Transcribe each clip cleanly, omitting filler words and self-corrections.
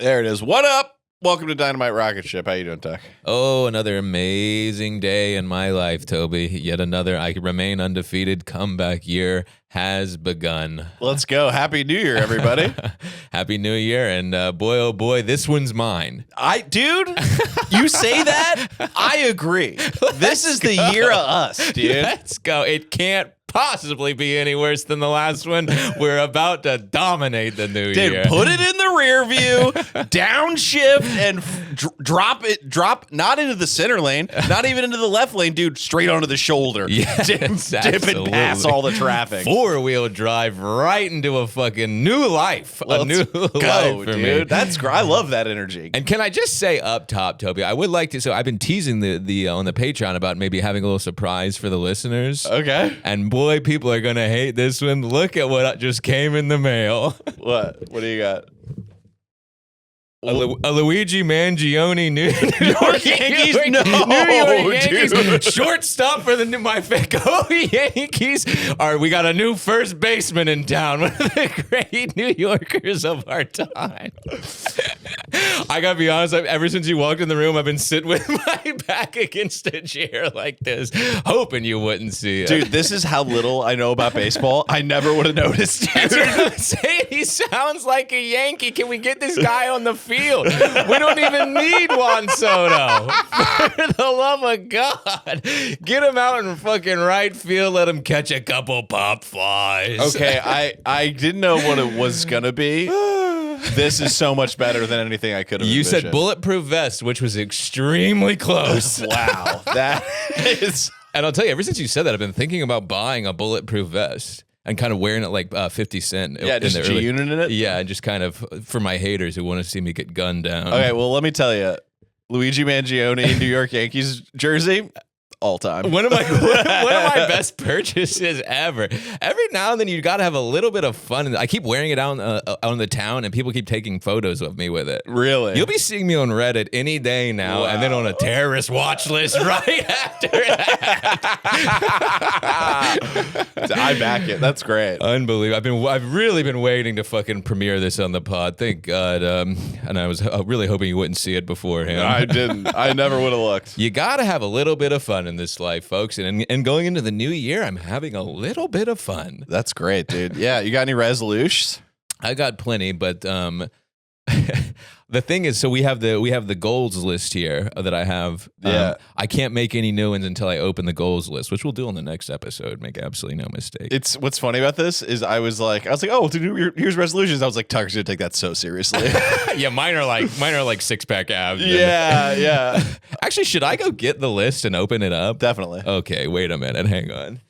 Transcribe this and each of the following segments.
There it is. What up? Welcome to Dynamite Rocketship. How you doing, Tech? Oh, another amazing day in my life, Toby. Yet another I remain undefeated comeback year has begun. Let's go. Happy New Year, everybody. Happy New Year. And boy, oh boy, this one's mine. Dude, you say that? I agree. This is the year of us, dude. Let's go. It can't possibly be any worse than the last one. We're about to dominate the new year. Dude, put it in the rear view, downshift, and drop not into the center lane, not even into the left lane, dude, straight onto the shoulder. Yes, dip it past all the traffic. Four-wheel drive right into a fucking new life. Let's a new go, life for dude. me. I love that energy. And can I just say up top, Toby, I would like to, so I've been teasing the on the Patreon about maybe having a little surprise for the listeners. Okay. And boy, people are going to hate this one. Look at what just came in the mail. What? What do you got? A Luigi Mangione New York Yankees? No, New York Yankees dude. shortstop for the my go Yankees. We got a new first baseman in town. One of the great New Yorkers of our time. I gotta be honest. Ever since you walked in the room, I've been sitting with my back against a chair like this, hoping you wouldn't see it. Dude, this is how little I know about baseball. I never would have noticed. That's what I'm saying. He sounds like a Yankee. Can we get this guy on the field? We don't even need Juan Soto. For the love of God. Get him out in fucking right field. Let him catch a couple pop flies. Okay, I didn't know what it was gonna be. This is so much better than anything I could have You envisioned. said bulletproof vest, which was extremely close. Wow. That is... And I'll tell you, ever since you said that, I've been thinking about buying a bulletproof vest. And kind of wearing it like 50 Cent. Yeah, just G-Unit in it? Yeah, just kind of for my haters who want to see me get gunned down. Okay, well, let me tell you. Luigi Mangione, New York Yankees jersey, all time. One of my best purchases ever. Every now and then you got to have a little bit of fun. I keep wearing it out on the town, and people keep taking photos of me with it. Really? You'll be seeing me on Reddit any day now, and then on a terrorist watch list right after that. I back it. That's great. Unbelievable. I've really been waiting to fucking premiere this on the pod. Thank God. And I was really hoping you wouldn't see it beforehand. I didn't. I never would have looked. You got to have a little bit of fun in this life, folks. And going into the new year, I'm having a little bit of fun. That's great, dude. Yeah, you got any resolutions? I got plenty, but the thing is, so we have the goals list here that I have. Yeah. I can't make any new ones until I open the goals list, which we'll do on the next episode. Make absolutely no mistake. It's what's funny about this is I was like, oh, here's resolutions. I was like, Tucker's gonna take that so seriously. Yeah, mine are like six-pack abs. Yeah. Actually, should I go get the list and open it up? Definitely. Okay, wait a minute. Hang on.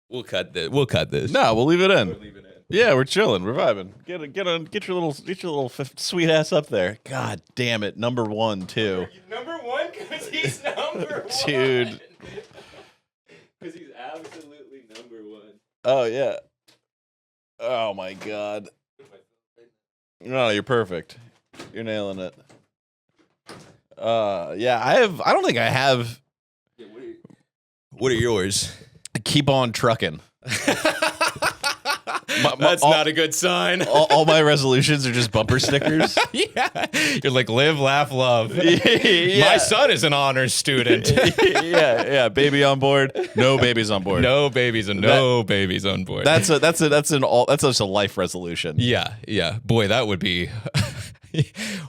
We'll cut this. No, we'll leave it in. Yeah, we're chilling. We're vibing. Get your little sweet ass up there. God damn it, number one too. Number one, because he's number one. Dude. Because he's absolutely number one. Oh yeah. Oh my God. No, you're perfect. You're nailing it. Yeah, I don't think I have. Yeah, what are yours? Keep on trucking. That's not a good sign. all my resolutions are just bumper stickers. Yeah. You're like, live, laugh, love. Yeah. My son is an honors student. yeah. Baby on board. No babies on board. No babies and no babies on board. That's just a life resolution. Yeah. Boy, that would be.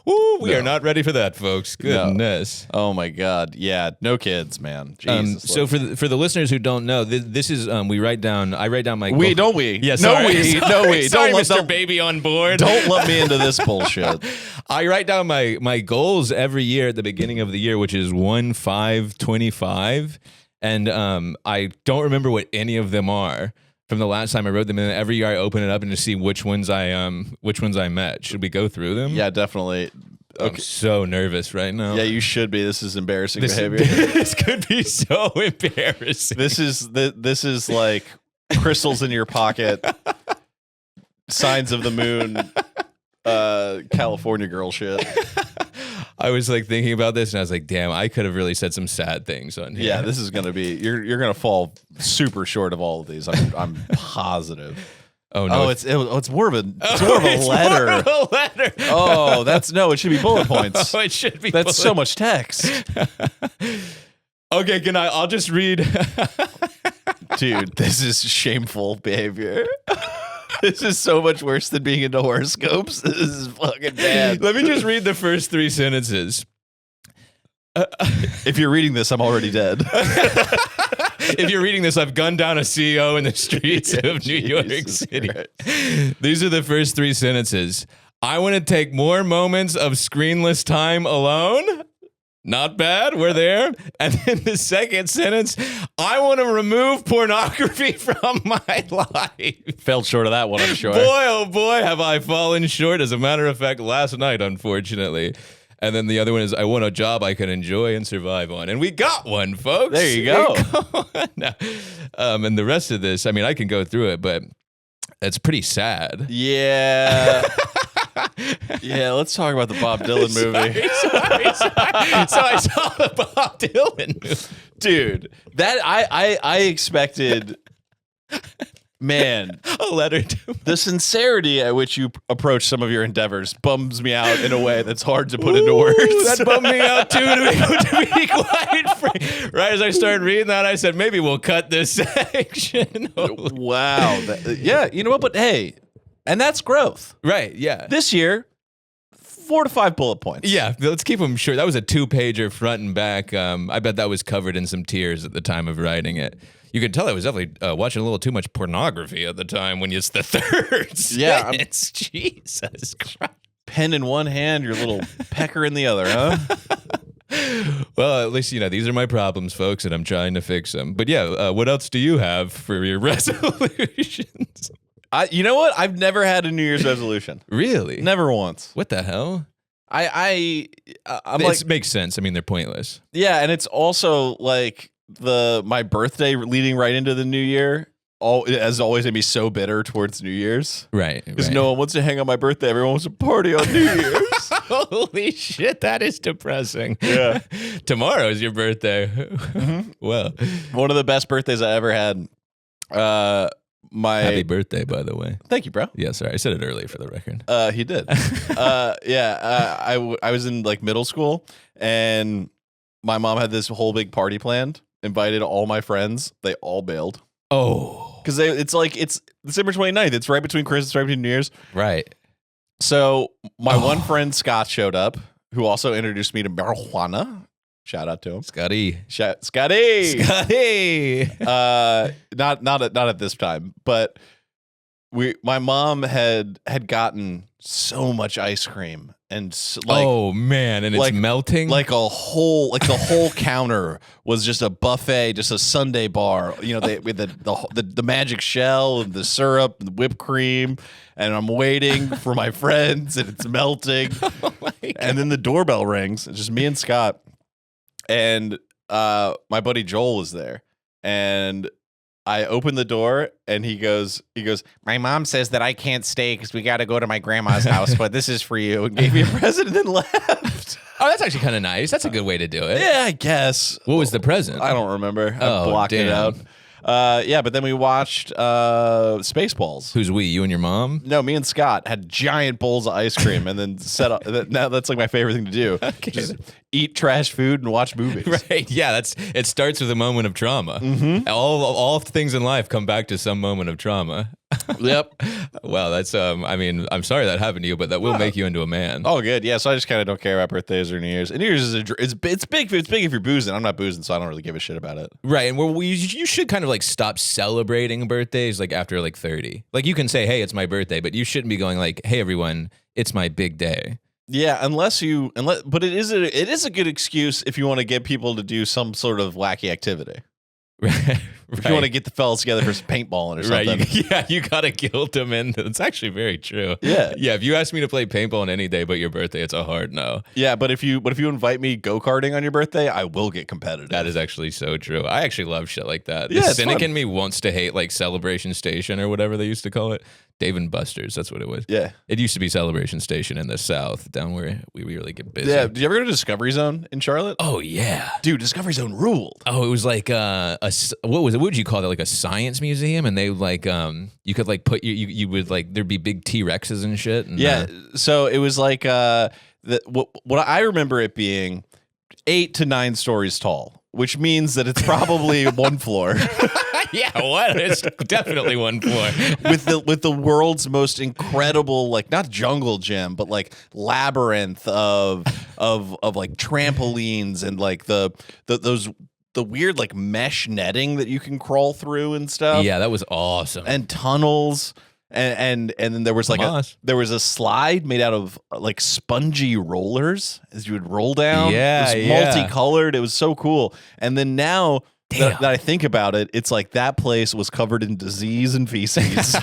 Woo, we are not ready for that, folks. Goodness. No. Oh my God. Yeah. No kids, man. Jesus. So for the listeners who don't know, this is I write down my don't we? Yeah, sorry. No we. Sorry, Don't Mr. Baby on board. Don't let me into this bullshit. I write down my goals every year at the beginning of the year, which is 1/5/25, and I don't remember what any of them are from the last time I wrote them. And every year I open it up and just see which ones I met. Should we go through them? Yeah, definitely. Okay. I'm so nervous right now. Yeah, you should be. This is embarrassing behavior. This could be so embarrassing. This is like crystals in your pocket, signs of the moon, California girl shit. I was like thinking about this and I was like, damn, I could have really said some sad things on here. Yeah, this is gonna be you're gonna fall super short of all of these. I'm positive. Oh no! It's more of a letter. More of a letter. Oh, it should be bullet points. Oh, it should be. That's so much text. Okay, I'll just read. Dude, this is shameful behavior. This is so much worse than being into horoscopes. This is fucking bad. Let me just read the first 3 sentences. If you're reading this, I'm already dead. If you're reading this, I've gunned down a CEO in the streets of New York City. Christ. These are the first 3 sentences. I want to take more moments of screenless time alone. Not bad. We're there. And then the second sentence, I want to remove pornography from my life. Fell short of that one, I'm sure. Boy, oh boy, have I fallen short. As a matter of fact, last night, unfortunately. And then the other one is, I want a job I can enjoy and survive on. And we got one, folks. There you go. No. And the rest of this, I mean, I can go through it, but it's pretty sad. Yeah. Yeah, let's talk about the Bob Dylan movie. Sorry. So I saw the Bob Dylan movie. Dude, that I expected, man, a letter to the sincerity at which you approach some of your endeavors bums me out in a way that's hard to put into words. That bummed me out too, to be quite frank. Right as I started reading that, I said, maybe we'll cut this section. Wow. Yeah, you know what? But hey, and that's growth. Right, yeah. This year, 4 to 5 bullet points. Yeah, let's keep them short. That was a 2-pager front and back. I bet that was covered in some tears at the time of writing it. You can tell I was definitely watching a little too much pornography at the time when it's the third sentence. Jesus Christ. Pen in one hand, your little pecker in the other, huh? Well, at least, these are my problems, folks, and I'm trying to fix them. But yeah, what else do you have for your resolutions? You know what? I've never had a New Year's resolution. Really? Never once. What the hell? I'm it makes sense. I mean, they're pointless. Yeah, and it's also like my birthday leading right into the new year. As always, made me so bitter towards New Year's. Right. Because no one wants to hang on my birthday. Everyone wants to party on New Year's. Holy shit, that is depressing. Yeah. Tomorrow is your birthday. Mm-hmm. Well, one of the best birthdays I ever had. Happy birthday, by the way. Thank you, bro. Yeah, sorry. I said it earlier for the record. He did. I was in like middle school, and my mom had this whole big party planned, invited all my friends. They all bailed. Oh. Because it's December 29th. It's right between Christmas, right between New Year's. Right. So my one friend, Scott, showed up, who also introduced me to marijuana. Shout out to him, Scotty. Scotty. Not at this time, but my mom had gotten so much ice cream and oh man, and it's melting like the whole counter was just a buffet, just a sundae bar. With the magic shell and the syrup and the whipped cream, and I'm waiting for my friends, and it's melting, and then the doorbell rings. It's just me and Scott. And my buddy Joel was there, and I opened the door, and he goes, my mom says that I can't stay because we got to go to my grandma's house, but this is for you, and gave me a present and then left. Oh, that's actually kind of nice. That's a good way to do it. Yeah, I guess. What was the present? I don't remember. I blocked it out. But then we watched Spaceballs. Who's we? You and your mom? No, me and Scott had giant bowls of ice cream, and then set up. Now that's like my favorite thing to do. Okay. Just eat trash food and watch movies. Right? Yeah, it starts with a moment of trauma. Mm-hmm. All things in life come back to some moment of trauma. Yep. Well, that's I'm sorry that happened to you, but that will make you into a man. Oh, good. Yeah. So I just kind of don't care about birthdays or New Year's. And New Year's it's big if you're boozing. I'm not boozing, so I don't really give a shit about it. Right. And you should kind of like stop celebrating birthdays like after like 30. Like you can say, hey, it's my birthday, but you shouldn't be going like, hey, everyone, it's my big day. Yeah, but it is a good excuse if you want to get people to do some sort of wacky activity. Right. If you want to get the fellas together for some paintballing or something. Right. You got to guilt them in. It's actually very true. Yeah. Yeah. If you ask me to play paintball on any day but your birthday, it's a hard no. Yeah. But if you invite me go-karting on your birthday, I will get competitive. That is actually so true. I actually love shit like that. Yeah, the cynic in me wants to hate like Celebration Station or whatever they used to call it. Dave and Buster's, that's what it was. Yeah. It used to be Celebration Station in the South, down where we really get busy. Yeah. Did you ever go to Discovery Zone in Charlotte? Oh, yeah. Dude, Discovery Zone ruled. Oh, it was like what was it? What would you call it? Like a science museum? And they like you could like put you would like there'd be big T-Rexes and shit. And, Yeah. So it was like what I remember it being 8 to 9 stories tall, which means that it's probably one floor. yeah, what? It's definitely one floor. with the world's most incredible, like, not jungle gym, but like labyrinth of like trampolines and like the weird like mesh netting that you can crawl through and stuff. Yeah, that was awesome. And tunnels. And then there was like a slide made out of like spongy rollers as you would roll down. Yeah, it was multicolored. It was so cool. And then now that I think about it, it's like that place was covered in disease and feces,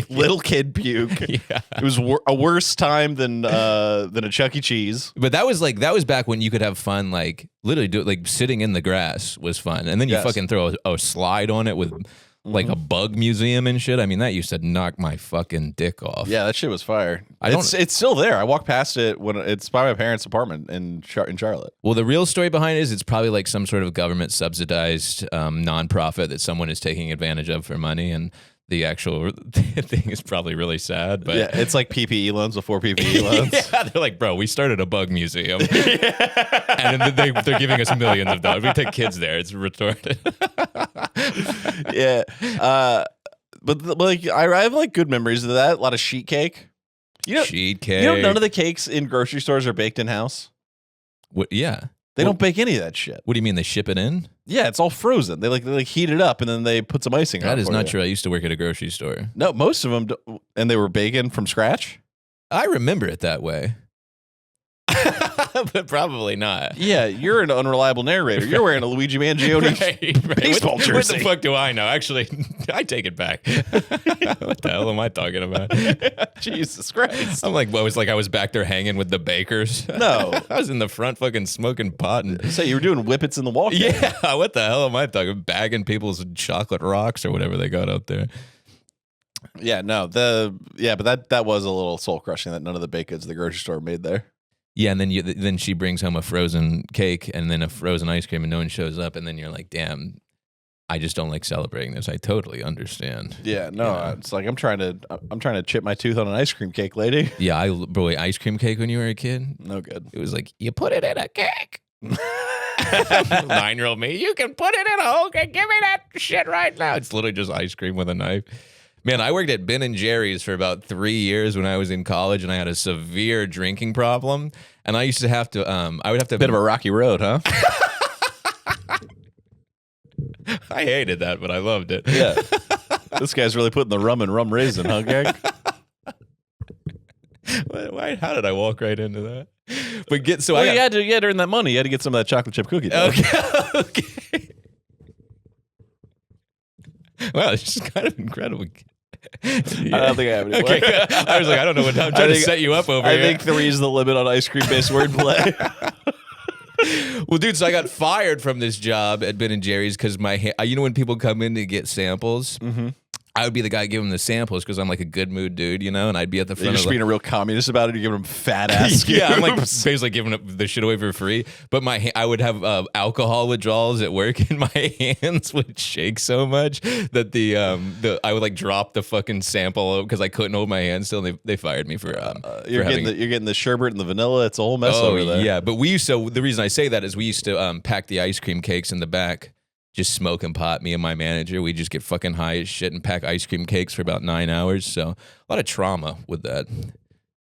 little kid puke. Yeah. It was a worse time than a Chuck E. Cheese. But that was back when you could have fun, like literally do it, like sitting in the grass was fun, and then you fucking throw a slide on it with. Like a bug museum and shit. I mean, that used to knock my fucking dick off. Yeah, that shit was fire. It's still there. I walk past it when it's by my parents' apartment in Charlotte. Well, the real story behind it is it's probably like some sort of government subsidized nonprofit that someone is taking advantage of for money, and the actual thing is probably really sad. But yeah, it's like PPE loans before PPE loans. Yeah, they're like, bro, we started a bug museum, and then they're giving us millions of dollars. We take kids there. It's retarded. Yeah, but like I have like good memories of that. A lot of sheet cake. Sheet cake. You know, none of the cakes in grocery stores are baked in house. What? Yeah. They don't bake any of that shit. What do you mean they ship it in? Yeah, it's all frozen. They like heat it up and then they put some icing on it. That is not true. I used to work at a grocery store. No, most of them, and they were baking from scratch. I remember it that way. But probably not. Yeah, you're an unreliable narrator. You're wearing a Luigi Mangione baseball jersey. What the fuck do I know? Actually, I take it back. What the hell am I talking about? Jesus Christ. I'm like, what was like I was back there hanging with the bakers? No. I was in the front fucking smoking pot. And so you were doing whippets in the walk. Yeah, what the hell am I talking? Bagging people's chocolate rocks or whatever they got out there. Yeah, no. But that was a little soul crushing that none of the baked goods the grocery store made there. Yeah, and then she brings home a frozen cake and then a frozen ice cream, and no one shows up, and then you're like, damn, I just don't like celebrating this. I totally understand. Yeah, no, it's like I'm trying to chip my tooth on an ice cream cake, lady. Yeah, boy, ice cream cake when you were a kid, no good. It was like you put it in a cake. 9-year-old me, you can put it in a whole cake. Give me that shit right now. It's literally just ice cream with a knife. Man, I worked at Ben & Jerry's for about 3 years when I was in college, and I had a severe drinking problem. And I used to have to, I would have to... Bit of a rocky road, huh? I hated that, but I loved it. Yeah. This guy's really putting the rum in rum raisin, huh, gang? How did I walk right into that? But you had to earn that money. You had to get some of that chocolate chip cookie dough. Okay. Wow, it's just kind of incredible. Yeah. I don't think I have any more. Okay, I was like, I don't know what I'm trying to set you up over here. I think 3 is the limit on ice cream-based wordplay. Well, dude, so I got fired from this job at Ben & Jerry's because you know when people come in to get samples? Mm-hmm. I would be the guy giving them the samples because I'm like a good mood dude, you know, and I'd be at the front. You're just being a real communist about it. You're giving them fat ass scoops. Yeah, I'm like basically giving up the shit away for free. But I would have alcohol withdrawals at work, and my hands would shake so much that I would like drop the fucking sample because I couldn't hold my hand still. And they fired me for you're getting the sherbet and the vanilla. It's a whole mess over there. Yeah, but the reason I say that is we used to pack the ice cream cakes in the back. Just smoking pot, me and my manager. We just get fucking high as shit and pack ice cream cakes for about 9 hours. So a lot of trauma with that.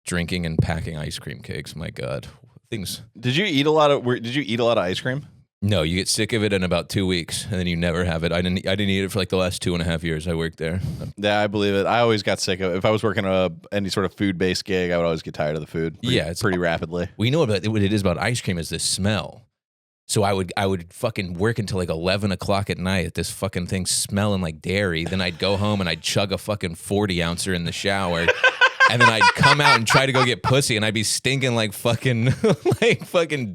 Drinking and packing ice cream cakes. My God. Things. Did you eat a lot of ice cream? No, you get sick of it in about 2 weeks and then you never have it. I didn't eat it for like the last 2.5 years I worked there. Yeah, I believe it. I always got sick of it. If I was working any sort of food-based gig, I would always get tired of the food. It's pretty rapidly. We know what it is about ice cream is the smell. So I would fucking work until like 11 o'clock at night at this fucking thing smelling like dairy. Then I'd go home and I'd chug a fucking 40 ouncer in the shower. And then I'd come out and try to go get pussy, and I'd be stinking like fucking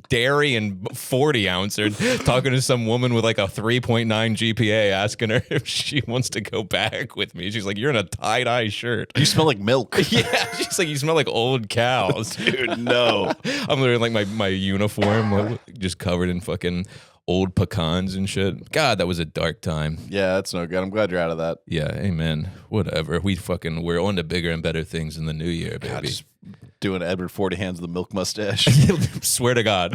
dairy and 40 ouncer, talking to some woman with like a 3.9 GPA, asking her if she wants to go back with me. She's like, "You're in a tie-dye shirt. You smell like milk." Yeah, she's like, "You smell like old cows." Dude, no. I'm literally like my uniform, like, just covered in fucking old pecans and shit. God, that was a dark time. Yeah, that's no good. I'm glad you're out of that. Yeah, amen. Whatever. We're on to bigger and better things in the new year, baby. God, just doing Edward 40 hands with the milk mustache. Swear to God.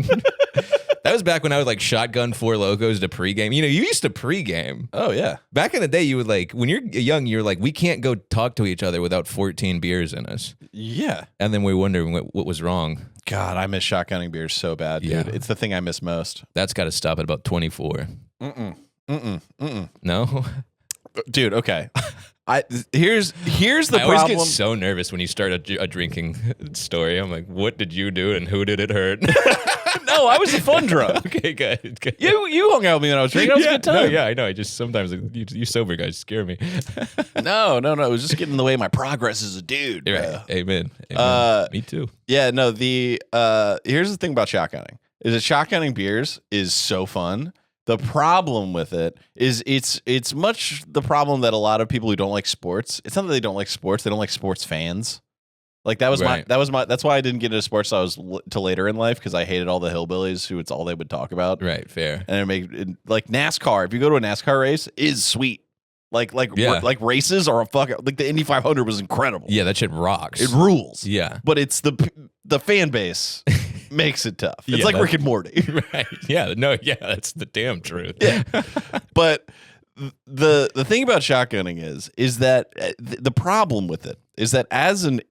That was back when I would like shotgun Four Locos to pregame. You used to pregame. Oh, yeah. Back in the day, you would like, when you're young, you're like, we can't go talk to each other without 14 beers in us. Yeah. And then we're wondering what was wrong. God, I miss shotgunning beers so bad, dude. Yeah. It's the thing I miss most. That's got to stop at about 24. Mm-mm. No? Dude, okay. Here's the I always problem. get so nervous when you start a drinking story. I'm like, what did you do and who did it hurt? No, I was a fun drunk. Okay, good. You hung out with me when I was drinking. That was a good time. No, yeah, I know. I just sometimes you sober guys scare me. No. It was just getting in the way of my progress as a dude. Right. Amen. Me too. Yeah, no, here's the thing about shotgunning. Is that shotgunning beers is so fun. The problem with it is it's much the problem that a lot of people who don't like sports. It's not that they don't like sports; they don't like sports fans. Like that's why I didn't get into sports till later in life, because I hated all the hillbillies who it's all they would talk about. Right, fair. And like NASCAR. If you go to a NASCAR race, is sweet. Like races are like the Indy 500 was incredible. Yeah, that shit rocks. It rules. Yeah, but it's the fan base makes it tough. It's like Rick and Morty. Right. Yeah. No. Yeah. That's the damn truth. Yeah. But the thing about shotgunning is that the problem with it is that as an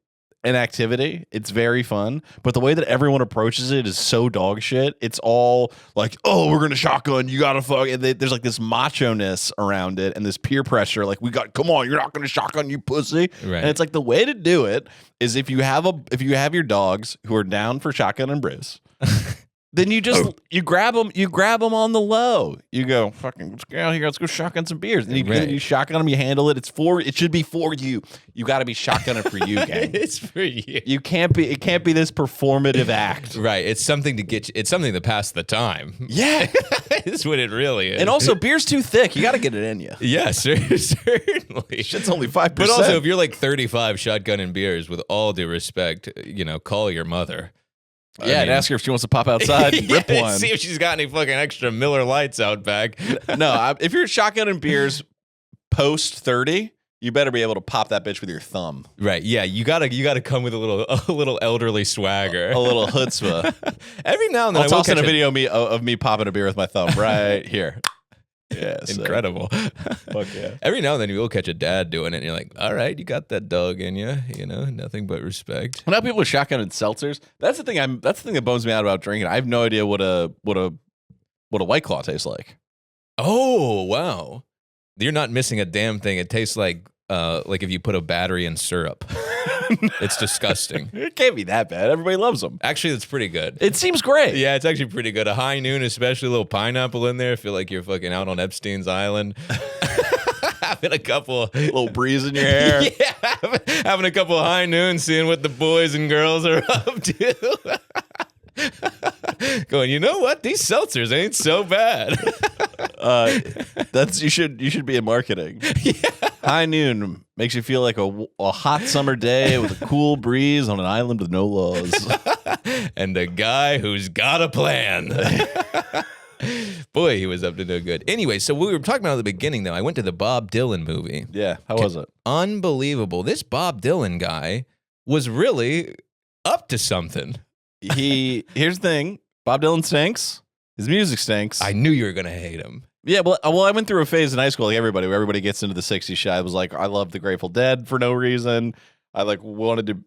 activity, it's very fun, but the way that everyone approaches it is so dog shit. It's all like, "Oh, we're gonna shotgun. You gotta fuck." And there's like this macho-ness around it and this peer pressure. Like, come on, you're not gonna shotgun, you pussy. Right. And it's like the way to do it is if you have your dogs who are down for shotgun and brews. Then you just you grab them on the low. You go, "Fucking, let's go out here, let's go shotgun some beers." And you shotgun them, you handle it. It should be for you. You got to be shotgunning for you, gang. It's for you. It can't be this performative act. Right. It's something to pass the time. Yeah. It's what it really is. And also, beer's too thick. You got to get it in you. Yeah, certainly. Shit's only 5%. But also, if you're like 35 shotgunning beers, with all due respect, call your mother. Yeah, and ask her if she wants to pop outside and rip one. See if she's got any fucking extra Miller Lights out back. No, if you're shotgunning beers post 30, you better be able to pop that bitch with your thumb. Right? Yeah, you gotta come with a little elderly swagger, a little chutzpah. Every now and then I'll toss in a video of me popping a beer with my thumb right here. Yeah, incredible. Fuck yeah. Every now and then you will catch a dad doing it, and you're like, "All right, you got that dog in you, nothing but respect." Well, now people with shotgun and seltzers. That's the thing that bones me out about drinking. I have no idea what a White Claw tastes like. Oh wow, you're not missing a damn thing. It tastes like if you put a battery in syrup. It's disgusting. It can't be that bad. Everybody loves them. Actually, it's pretty good. It seems great. Yeah, it's actually pretty good. A High Noon, especially a little pineapple in there. I feel like you're fucking out on Epstein's Island. Having a little breeze in your hair. Yeah, having a couple of High Noons, seeing what the boys and girls are up to. Going, you know what? These seltzers ain't so bad. You should be in marketing. Yeah. High Noon makes you feel like a hot summer day with a cool breeze on an island with no laws. And a guy who's got a plan. Boy, he was up to no good. Anyway, so we were talking about at the beginning, though. I went to the Bob Dylan movie. Yeah, how was it? Unbelievable. This Bob Dylan guy was really up to something. Here's the thing. Bob Dylan stinks. His music stinks. I knew you were going to hate him. Yeah, well, I went through a phase in high school like everybody, where everybody gets into the 60s shit. I was like, I love the Grateful Dead for no reason. I wanted to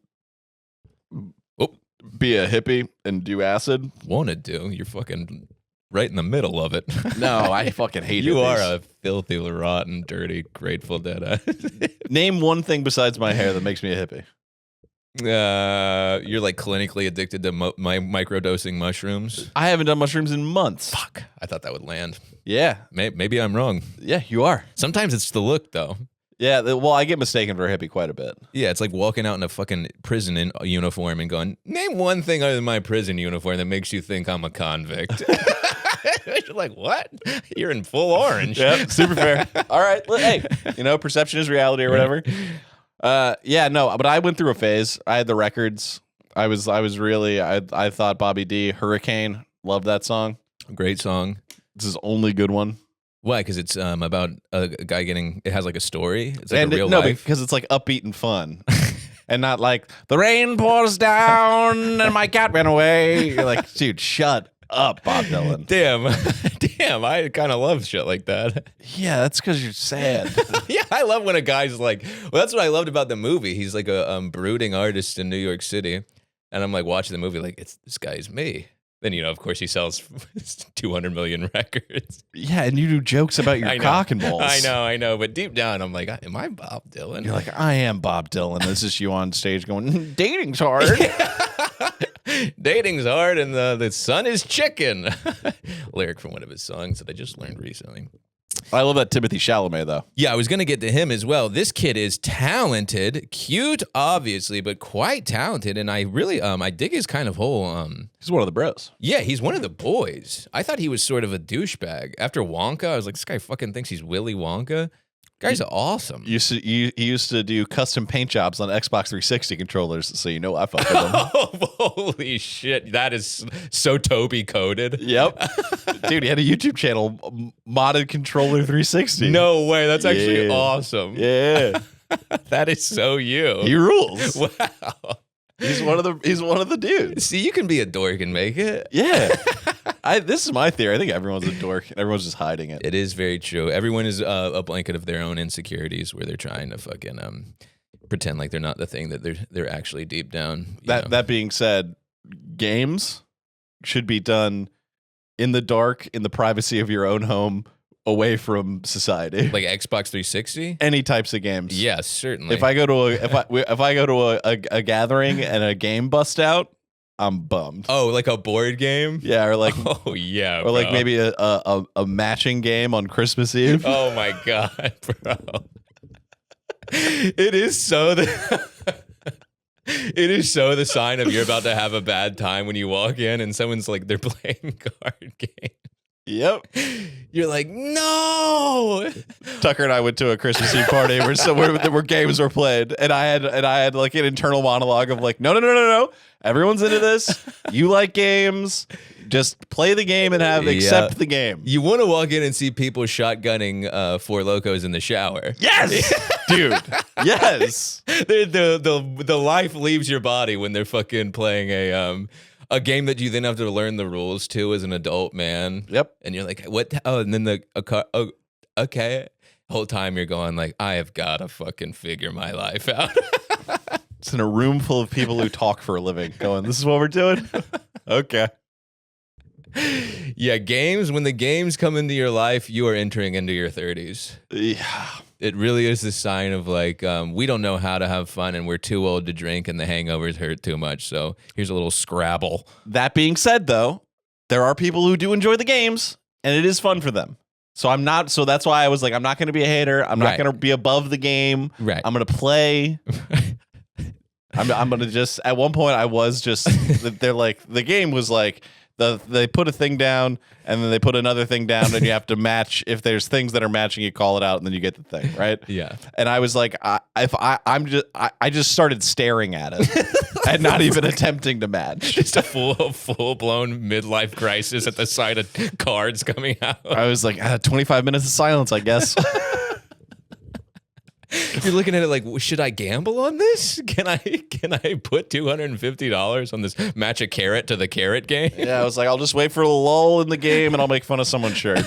be a hippie and do acid. Wanted to. You're fucking right in the middle of it. No, I fucking hate it. You are a filthy, rotten, dirty Grateful Dead. Name one thing besides my hair that makes me a hippie. You're like clinically addicted to microdosing mushrooms. I haven't done mushrooms in months. Fuck. I thought that would land. Yeah. Maybe I'm wrong. Yeah, you are. Sometimes it's the look, though. Yeah, well, I get mistaken for a hippie quite a bit. Yeah, it's like walking out in a fucking prison uniform and going, name one thing other than my prison uniform that makes you think I'm a convict. You're like, what? You're in full orange. Yep, super fair. All right, hey, perception is reality or whatever. Yeah, no, but I went through a phase. I had the records. I thought Bobby D, Hurricane, loved that song. Great song. It's his only good one. Why? Because it's about a guy getting. It has like a story. It's like a real life. Because it's like upbeat and fun, and not like the rain pours down and my cat ran away. You're like, dude, shut up, Bob Dylan. Damn. I kind of love shit like that. Yeah, that's because you're sad. Yeah, I love when a guy's like. Well, that's what I loved about the movie. He's like a brooding artist in New York City, and I'm like watching the movie, like this guy's me. Then, of course, he sells 200 million records. Yeah, and you do jokes about your cock and balls. I know. But deep down, I'm like, am I Bob Dylan? You're like, I am Bob Dylan. This is you on stage going, dating's hard. Dating's hard and the sun is chicken. Lyric from one of his songs that I just learned recently. I love that Timothy Chalamet, though. Yeah, I was going to get to him as well. This kid is talented, cute, obviously, but quite talented. And I really, I dig his kind of whole... He's one of the bros. Yeah, he's one of the boys. I thought he was sort of a douchebag. After Wonka, I was like, this guy fucking thinks he's Willy Wonka. Guy's awesome. He used to do custom paint jobs on Xbox 360 controllers, so I fuck with him. Oh, holy shit. That is so Toby coded. Yep. Dude, he had a YouTube channel, Modded Controller 360. No way. That's actually awesome. Yeah. That is so you. He rules. Wow. He's one of the dudes. See, you can be a dork and make it. Yeah. This is my theory. I think everyone's a dork. Everyone's just hiding it. It is very true. Everyone is a blanket of their own insecurities where they're trying to fucking pretend like they're not the thing that they're actually deep down. That being said, games should be done in the dark, in the privacy of your own home, away from society. Like Xbox 360? Any types of games. Yeah, certainly. If I go to a gathering and a game bust out, I'm bummed. Oh, like a board game? Yeah, or like or like maybe a matching game on Christmas Eve. Oh my god, bro. It is so the sign of you're about to have a bad time when you walk in and someone's like they're playing card games. Yep. You're like, no. Tucker and I went to a Christmas Eve party where games were played, and I had like an internal monologue of like, no. Everyone's into this. You like games. Just play the game and accept the game. You want to walk in and see people shotgunning Four Locos in the shower. Yes, dude. Yes. The life leaves your body when they're fucking playing a game that you then have to learn the rules to as an adult man. Yep. And you're like, what? And then okay. The whole time you're going like, I have got to fucking figure my life out. It's in a room full of people who talk for a living going, this is what we're doing? Okay. Yeah, games, when the games come into your life, you are entering into your 30s. Yeah. It really is the sign of like, we don't know how to have fun and we're too old to drink and the hangovers hurt too much. So here's a little Scrabble. That being said, though, there are people who do enjoy the games and it is fun for them. So that's why I was like, I'm not going to be a hater. I'm not going to be above the game. Right. I'm going to play. I'm going to just, at one point I was just, they're like, the game was like, they put a thing down and then they put another thing down and you have to match. If there's things that are matching, you call it out and then you get the thing, right? Yeah. And I was like, I just started staring at it and not even attempting to match. Just a full blown midlife crisis at the sight of cards coming out. I was like, 25 minutes of silence, I guess. You're looking at it like, should I gamble on this? Can I put $250 on this match a carrot to the carrot game? Yeah, I was like, I'll just wait for a lull in the game and I'll make fun of someone's shirt.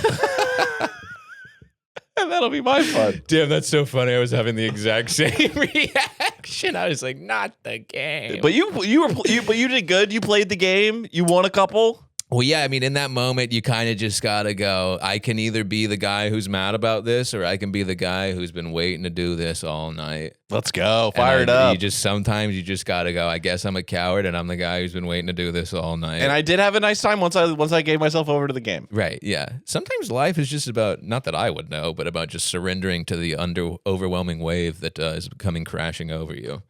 And that'll be my fun. Damn, that's so funny. I was having the exact same reaction. I was like, not the game. But you did good. You played the game. You won a couple. Well, yeah, I mean, in that moment, you kind of just got to go, I can either be the guy who's mad about this, or I can be the guy who's been waiting to do this all night. Let's go. Fire it up. Sometimes you just got to go, I guess I'm a coward, and I'm the guy who's been waiting to do this all night. And I did have a nice time once I gave myself over to the game. Right, yeah. Sometimes life is just about, not that I would know, but about just surrendering to the overwhelming wave that is coming crashing over you.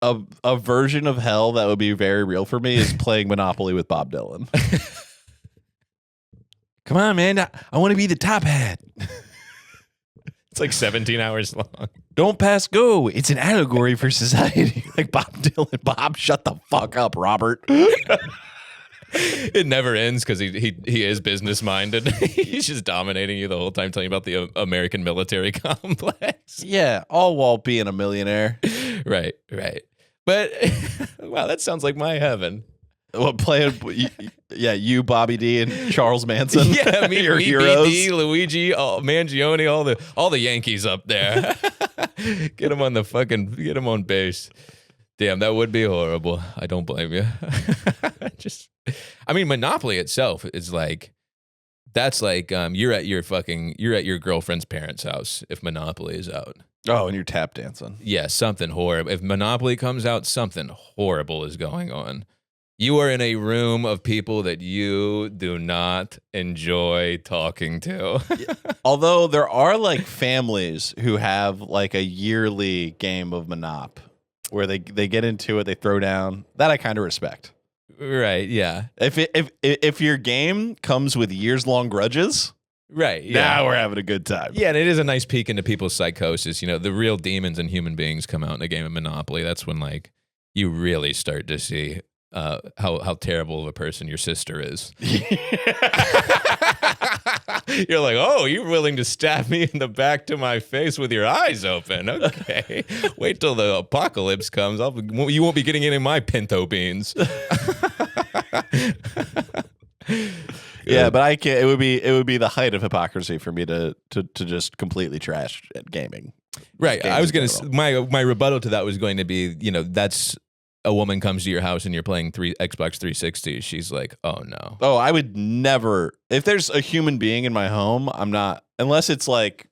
A version of hell that would be very real for me is playing Monopoly with Bob Dylan. Come on, man. I want to be the top hat. It's like 17 hours long. Don't pass go. It's an allegory for society. Like Bob Dylan. Bob, shut the fuck up, Robert. It never ends because he is business minded. He's just dominating you the whole time, telling you about the American military complex. Yeah, all while being a millionaire. Right. But wow, that sounds like my heaven. What playing? Yeah, you, Bobby D, and Charles Manson. Yeah, me, your me, heroes. BD, Luigi, Mangione, all the Yankees up there. Get them on base. Damn, that would be horrible. I don't blame you. I mean, Monopoly itself is like, that's like you're at your girlfriend's parents' house if Monopoly is out. Oh, and you're tap dancing. Yeah, something horrible. If Monopoly comes out, something horrible is going on. You are in a room of people that you do not enjoy talking to. Although there are like families who have like a yearly game of Monop where they get into it, they throw down. That I kind of respect. Right, yeah. If your game comes with years-long grudges, right, yeah. Now we're having a good time. Yeah, and it is a nice peek into people's psychosis. You know, the real demons in human beings come out in a game of Monopoly. That's when like you really start to see how terrible of a person your sister is. You're like, oh, you're willing to stab me in the back to my face with your eyes open. Okay. Wait till the apocalypse comes. You won't be getting any of my pinto beans. Yeah, but I can't. It would be the height of hypocrisy for me to just completely trash at gaming. Right. I was going to my rebuttal to that was going to be, you know, that's a woman comes to your house and you're playing Xbox 360. She's like, oh no. Oh, I would never. If there's a human being in my home, I'm not, unless it's like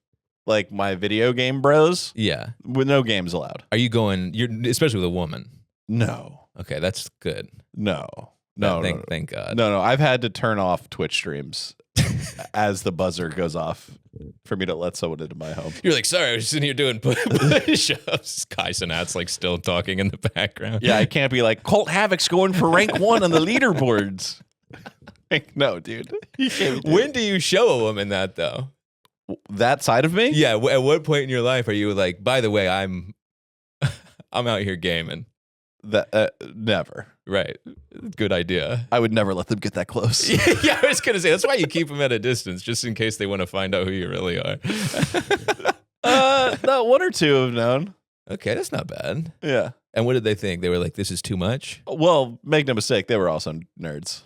my video game bros. Yeah. With no games allowed. Are you going? Especially with a woman. No. Okay, that's good. No. Thank God. No. I've had to turn off Twitch streams as the buzzer goes off for me to let someone into my home. You're like, sorry, I was sitting here doing push-ups. Kai Cenat's like still talking in the background. Yeah, I can't be like, Colt Havoc's going for rank 1 on the leaderboards. Like, no, dude. When do you show a woman that, though? That side of me? Yeah, at what point in your life are you like, by the way, I'm out here gaming? Never. Right. Good idea. I would never let them get that close. Yeah, I was going to say, that's why you keep them at a distance, just in case they want to find out who you really are. No, one or two have known. Okay, that's not bad. Yeah. And what did they think? They were like, this is too much? Well, make no mistake, they were also nerds.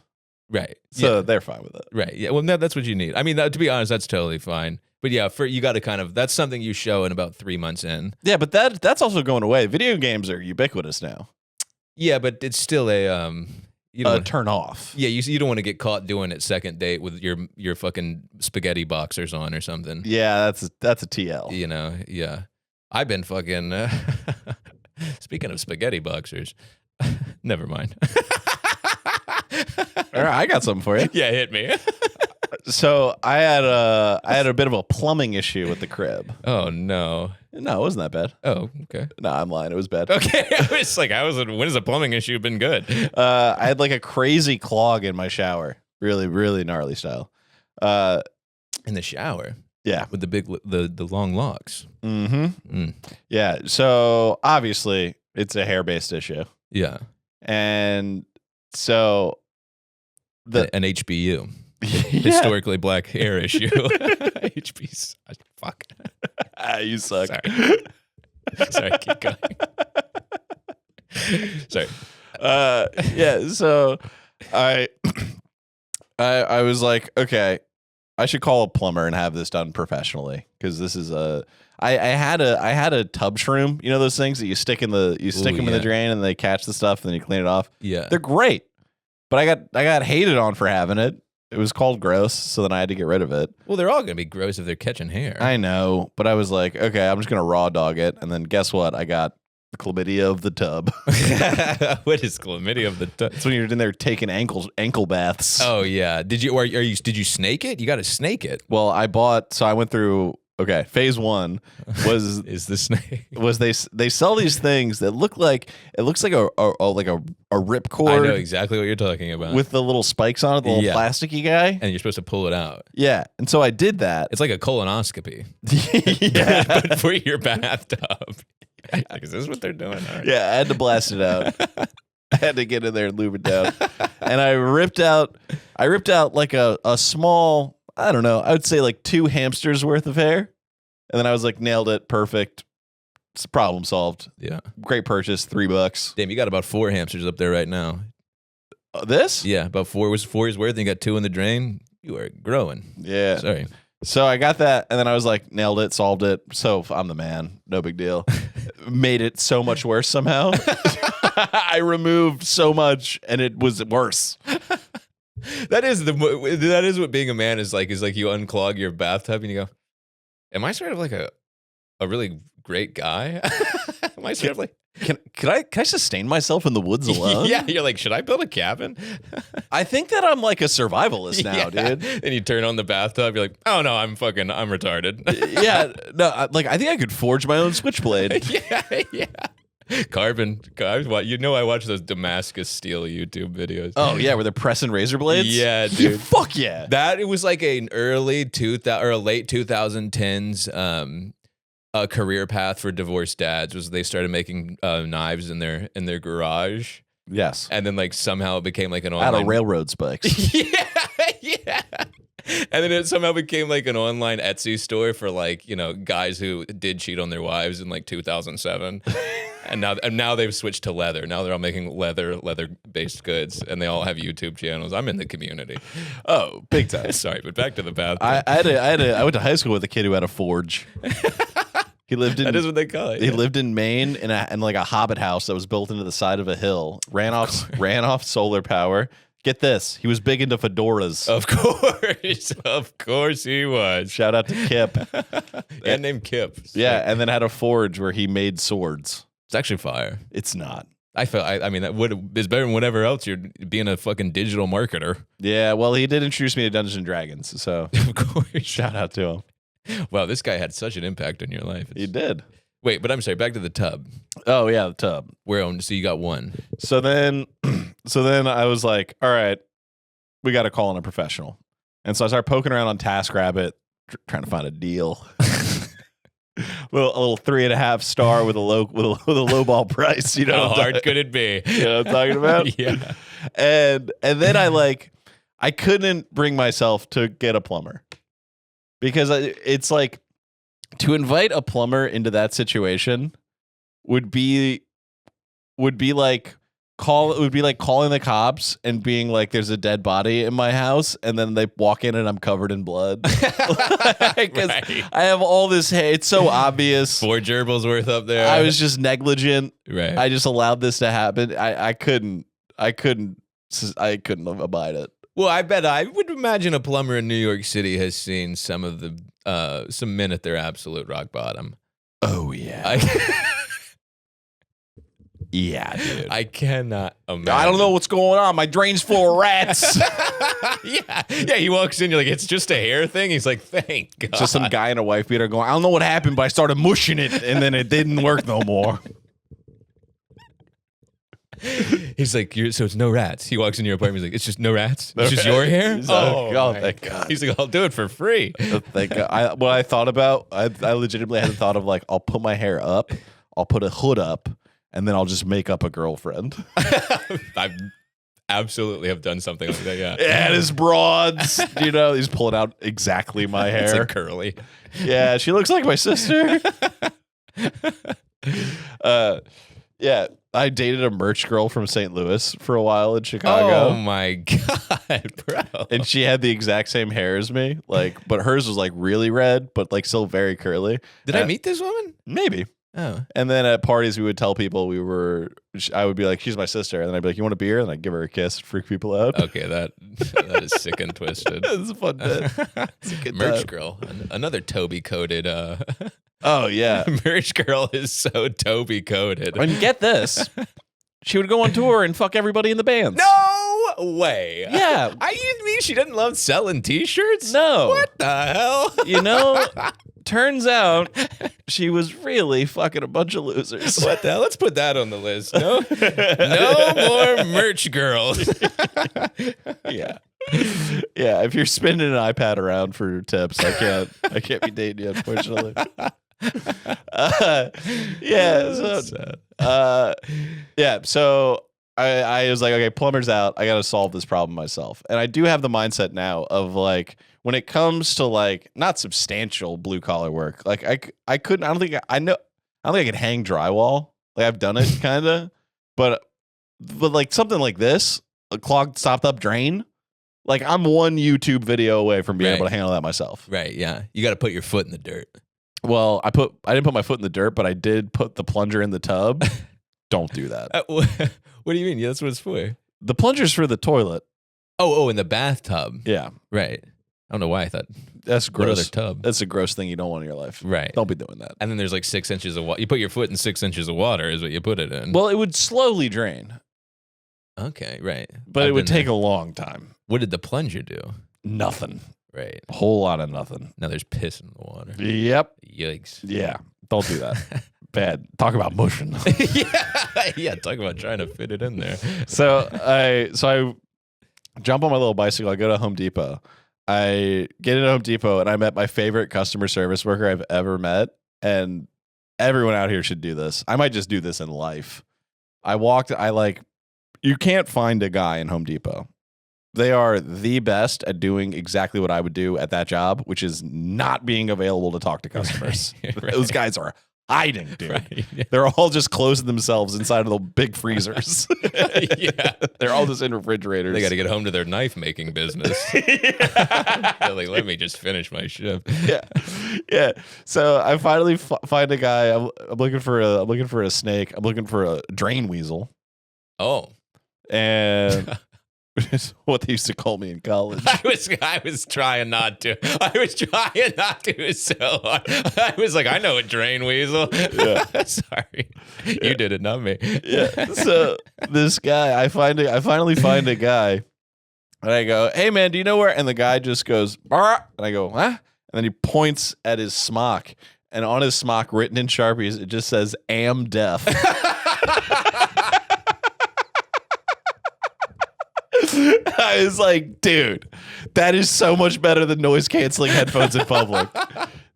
Right. So they're fine with it. Right. Yeah. Well, that's what you need. I mean, to be honest, that's totally fine. But yeah, you got to that's something you show in about 3 months in. Yeah, but that's also going away. Video games are ubiquitous now. Yeah, but it's still a turn off. Yeah, you don't want to get caught doing it second date with your fucking spaghetti boxers on or something. Yeah, that's a TL. You know, yeah. I've been fucking speaking of spaghetti boxers. Never mind. All right, I got something for you. Yeah, hit me. So I had a bit of a plumbing issue with the crib. Oh no. No, it wasn't that bad. Oh, okay. No, I'm lying. It was bad. Okay. I was like, when has a plumbing issue been good? I had like a crazy clog in my shower. Really, really gnarly style. In the shower? Yeah. With the long locks. Mm-hmm. Mm. Yeah. So obviously it's a hair-based issue. Yeah. And so an HBU. Yeah. Historically black hair issue. HB. Fuck. You suck. Sorry, keep going. Sorry. Yeah, so I was like, okay, I should call a plumber and have this done professionally, because this is I had a tub shroom, you know those things that you stick them in the drain and they catch the stuff and then you clean it off. Yeah. They're great. But I got hated on for having it. It was called gross, so then I had to get rid of it. Well, they're all going to be gross if they're catching hair. I know, but I was like, okay, I'm just going to raw dog it. And then guess what? I got the chlamydia of the tub. What is chlamydia of the tub? That's when you're in there taking ankle baths. Oh, yeah. Did you snake it? You got to snake it. Well, I went through, okay, phase one was is the snake. Was they sell these things that looks like a ripcord. I know exactly what you're talking about. With the little spikes on it, the little plasticky guy. And you're supposed to pull it out. Yeah. And so I did that. It's like a colonoscopy. Yeah. But for your bathtub. Like, is this what they're doing? Right. Yeah, I had to blast it out. I had to get in there and lube it down. And I ripped out like a small, I don't know, I would say like 2 hamsters worth of hair. And then I was like, nailed it, perfect. It's problem solved. Yeah. Great purchase, $3. Damn, you got about 4 hamsters up there right now. This? Yeah, about 4 years worth, and you got 2 in the drain. You are growing. Yeah. Sorry. So I got that, and then I was like, nailed it, solved it. So I'm the man. No big deal. Made it so much worse somehow. I removed so much, and it was worse. That is what being a man is like. Is like you unclog your bathtub and you go, "Am I sort of like a really great guy? Am I sort of like can I sustain myself in the woods alone?" Yeah, you're like, should I build a cabin? I think that I'm like a survivalist now, dude. Then you turn on the bathtub, you're like, oh no, I'm retarded. Yeah, no, I think I could forge my own switchblade. Yeah. Carbon. I watch those Damascus steel YouTube videos. Oh yeah, where they're pressing razor blades. Yeah, dude. Fuck yeah. That it was like an early 2000 or a late 2010s a career path for divorced dads was they started making knives in their garage. Yes. And then like somehow it became like an online out of railroad spikes. Yeah. And then it somehow became like an online Etsy store for like, guys who did cheat on their wives in like 2007. And now they've switched to leather. Now they're all making leather-based goods, and they all have YouTube channels. I'm in the community. Oh, big time. Sorry, but back to the bathroom. I went to high school with a kid who had a forge. He lived in that is what they call it. He lived in Maine in like a hobbit house that was built into the side of a hill. Ran off solar power. Get this, he was big into fedoras. Of course he was. Shout out to Kip. And named Kip. Yeah, and then had a forge where he made swords. It's actually fire. It's not. I mean, that is better than whatever else you're being a fucking digital marketer. Yeah, well, he did introduce me to Dungeons and Dragons, so of course. Shout out to him. Wow, this guy had such an impact on your life. He did. Wait, but I'm sorry, back to the tub. Oh, yeah, the tub. So you got one. So then I was like, all right, we got to call in a professional. And so I started poking around on TaskRabbit, trying to find a deal. a little 3.5 star with a low ball price. You know, how hard could it be? You know what I'm talking about? Yeah. And then I couldn't bring myself to get a plumber because it's like to invite a plumber into that situation would be like calling the cops and being like, there's a dead body in my house, and then they walk in and I'm covered in blood. Because right. I have all this hair. It's so obvious. 4 gerbils worth up there. I was just negligent. Right. I just allowed this to happen. I couldn't abide it. Well, I would imagine a plumber in New York City has seen some of the some men at their absolute rock bottom. Oh yeah. Yeah, dude. I cannot imagine. I don't know what's going on. My drain's full of rats. Yeah. He walks in. You're like, it's just a hair thing. He's like, thank God. Just some guy in a wife beater going, I don't know what happened, but I started mushing it, and then it didn't work no more. He's like, so it's no rats. He walks in your apartment. He's like, it's just no rats. It's just your hair. Thank God. He's like, I'll do it for free. Thank God. What I thought about, I legitimately had the thought of like, I'll put my hair up, I'll put a hood up, and then I'll just make up a girlfriend. I absolutely have done something like that, yeah. Yeah, his broads, he's pulling out exactly my hair. It's like curly. Yeah, she looks like my sister. Yeah, I dated a merch girl from St. Louis for a while in Chicago. Oh my God, bro. And she had the exact same hair as me, but hers was like really red, but like still very curly. Did I meet this woman? Maybe. Oh. And then at parties, we would tell people I would be like, she's my sister. And then I'd be like, you want a beer? And I'd give her a kiss, freak people out. Okay, that is sick and twisted. It's a fun bit. It's a good Merch time. Girl, another Toby coded. Oh, yeah. Merch Girl is so Toby coded. And get this. She would go on tour and fuck everybody in the bands. No way. Yeah. You mean she doesn't love selling T-shirts? No. What the hell? You know, turns out she was really fucking a bunch of losers. What the hell? Let's put that on the list. No more Merch Girls. Yeah. Yeah, if you're spinning an iPad around for tips, I can't be dating you, unfortunately. So I was like, okay, plumber's out. I got to solve this problem myself. And I do have the mindset now of like, when it comes to like not substantial blue collar work, like I don't think I could hang drywall. Like I've done it kind of, but like something like this, a clogged, stopped up drain. Like I'm one YouTube video away from being able to handle that myself. Right. Yeah. You got to put your foot in the dirt. Well, I didn't put my foot in the dirt, but I did put the plunger in the tub. Don't do that. What do you mean? Yeah, that's what it's for. The plunger's for the toilet. Oh, in the bathtub. Yeah. Right. I don't know why I thought that's gross. What other tub? That's a gross thing you don't want in your life. Right. Don't be doing that. And then there's like 6 inches of water. You put your foot in 6 inches of water is what you put it in. Well, it would slowly drain. Okay, right. But it would take a long time. What did the plunger do? Nothing. Right. A whole lot of nothing. Now there's piss in the water. Yep. Yikes. Yeah. Don't do that. Bad. Talk about mushing. Yeah. Talk about trying to fit it in there. So I jump on my little bicycle. I go to Home Depot. I get into Home Depot and I met my favorite customer service worker I've ever met. And everyone out here should do this. I might just do this in life. You can't find a guy in Home Depot. They are the best at doing exactly what I would do at that job, which is not being available to talk to customers. Right. Those guys are hiding, dude. Right. Yeah. They're all just closing themselves inside of the big freezers. Yeah. They're all just in refrigerators. They got to get home to their knife making business. They're like, let me just finish my shift. Yeah. So I finally find a guy. I'm looking for a snake. I'm looking for a drain weasel. Oh. And which is what they used to call me in college. I was trying not to. So hard. I was like, I know a drain weasel. Yeah. Sorry. You did it, not me. Yeah. So this guy, I finally find a guy. And I go, hey man, do you know where? And the guy just goes, "Bark." And I go, huh? And then he points at his smock. And on his smock, written in Sharpies, it just says, am deaf. I was like, dude, that is so much better than noise canceling headphones in public.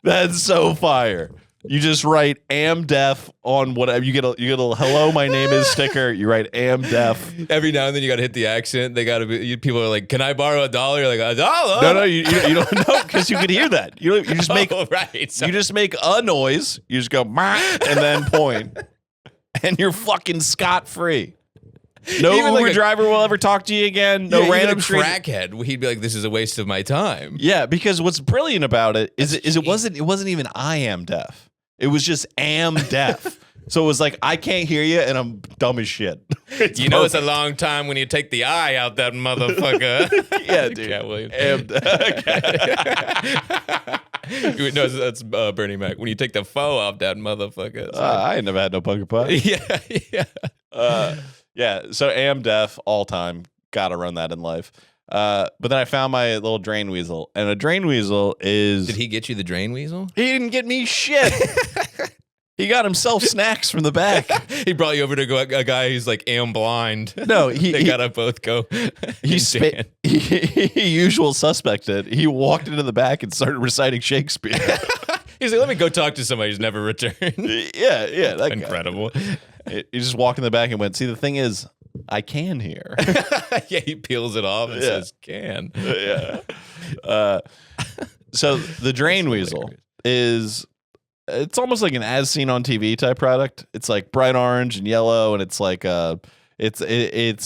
That's so fire. You just write am deaf on whatever. You get a hello, my name is sticker. You write am deaf. Every now and then you got to hit the accent. They got to be, people are like, can I borrow $1? You're like, $1? No, you don't know because you could hear that. You just make right. So, you just make a noise. You just go and then point, and you're fucking scot free. No Even Uber like driver will ever talk to you again. No random crackhead. He'd be like, "This is a waste of my time." Yeah, because what's brilliant about it is it wasn't even I am deaf. It was just am deaf. So it was like I can't hear you and I'm dumb as shit. It's a long time when you take the eye out that motherfucker. Yeah, dude. Cat Williams. No, that's Bernie Mac. When you take the faux off that motherfucker. I ain't never had no pumpkin pie. Yeah. Yeah, so am deaf all time. Gotta run that in life. But then I found my little drain weasel, and a drain weasel is. Did he get you the drain weasel? He didn't get me shit. He got himself snacks from the back. He brought you over to a guy who's like am blind. No, they gotta both go. He usual suspected. He walked into the back and started reciting Shakespeare. He's like, let me go talk to somebody who's never returned. Yeah, that incredible. Guy. He just walked in the back and went, see, the thing is, I can hear. Yeah, he peels it off and says, can. Yeah. So the drain weasel is, it's almost like an as seen on TV type product. It's like bright orange and yellow, and it's like it's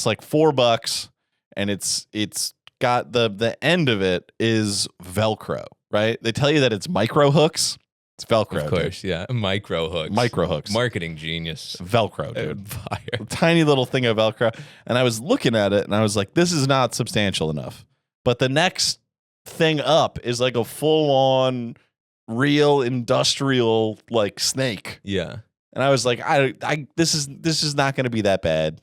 like $4, and it's got the end of it is Velcro, right? They tell you that it's micro hooks. It's Velcro. Of course, yeah. Micro hooks. Micro hooks. Marketing genius. Velcro, dude. Fire. A tiny little thing of Velcro. And I was looking at it and I was like, this is not substantial enough. But the next thing up is like a full-on real industrial like snake. Yeah. And I was like, this is not going to be that bad.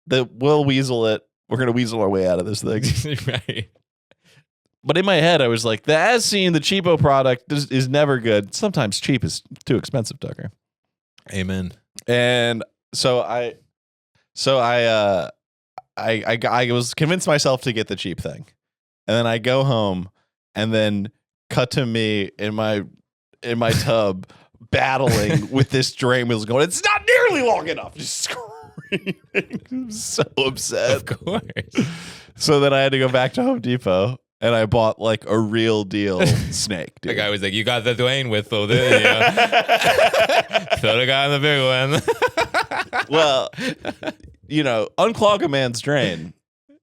We'll weasel it. We're going to weasel our way out of this thing. Right. But in my head, I was like, the as seen, the cheapo product is never good. Sometimes cheap is too expensive, Tucker. Amen. And so I was convinced myself to get the cheap thing. And then I go home and then cut to me in my tub battling with this drain wheels going, it's not nearly long enough. Just screaming. I'm so upset. Of course. So then I had to go back to Home Depot and I bought like a real deal snake, dude. The guy was like, you got the Dwayne whistle, didn't you? Throw the guy on the big one. Well, unclog a man's drain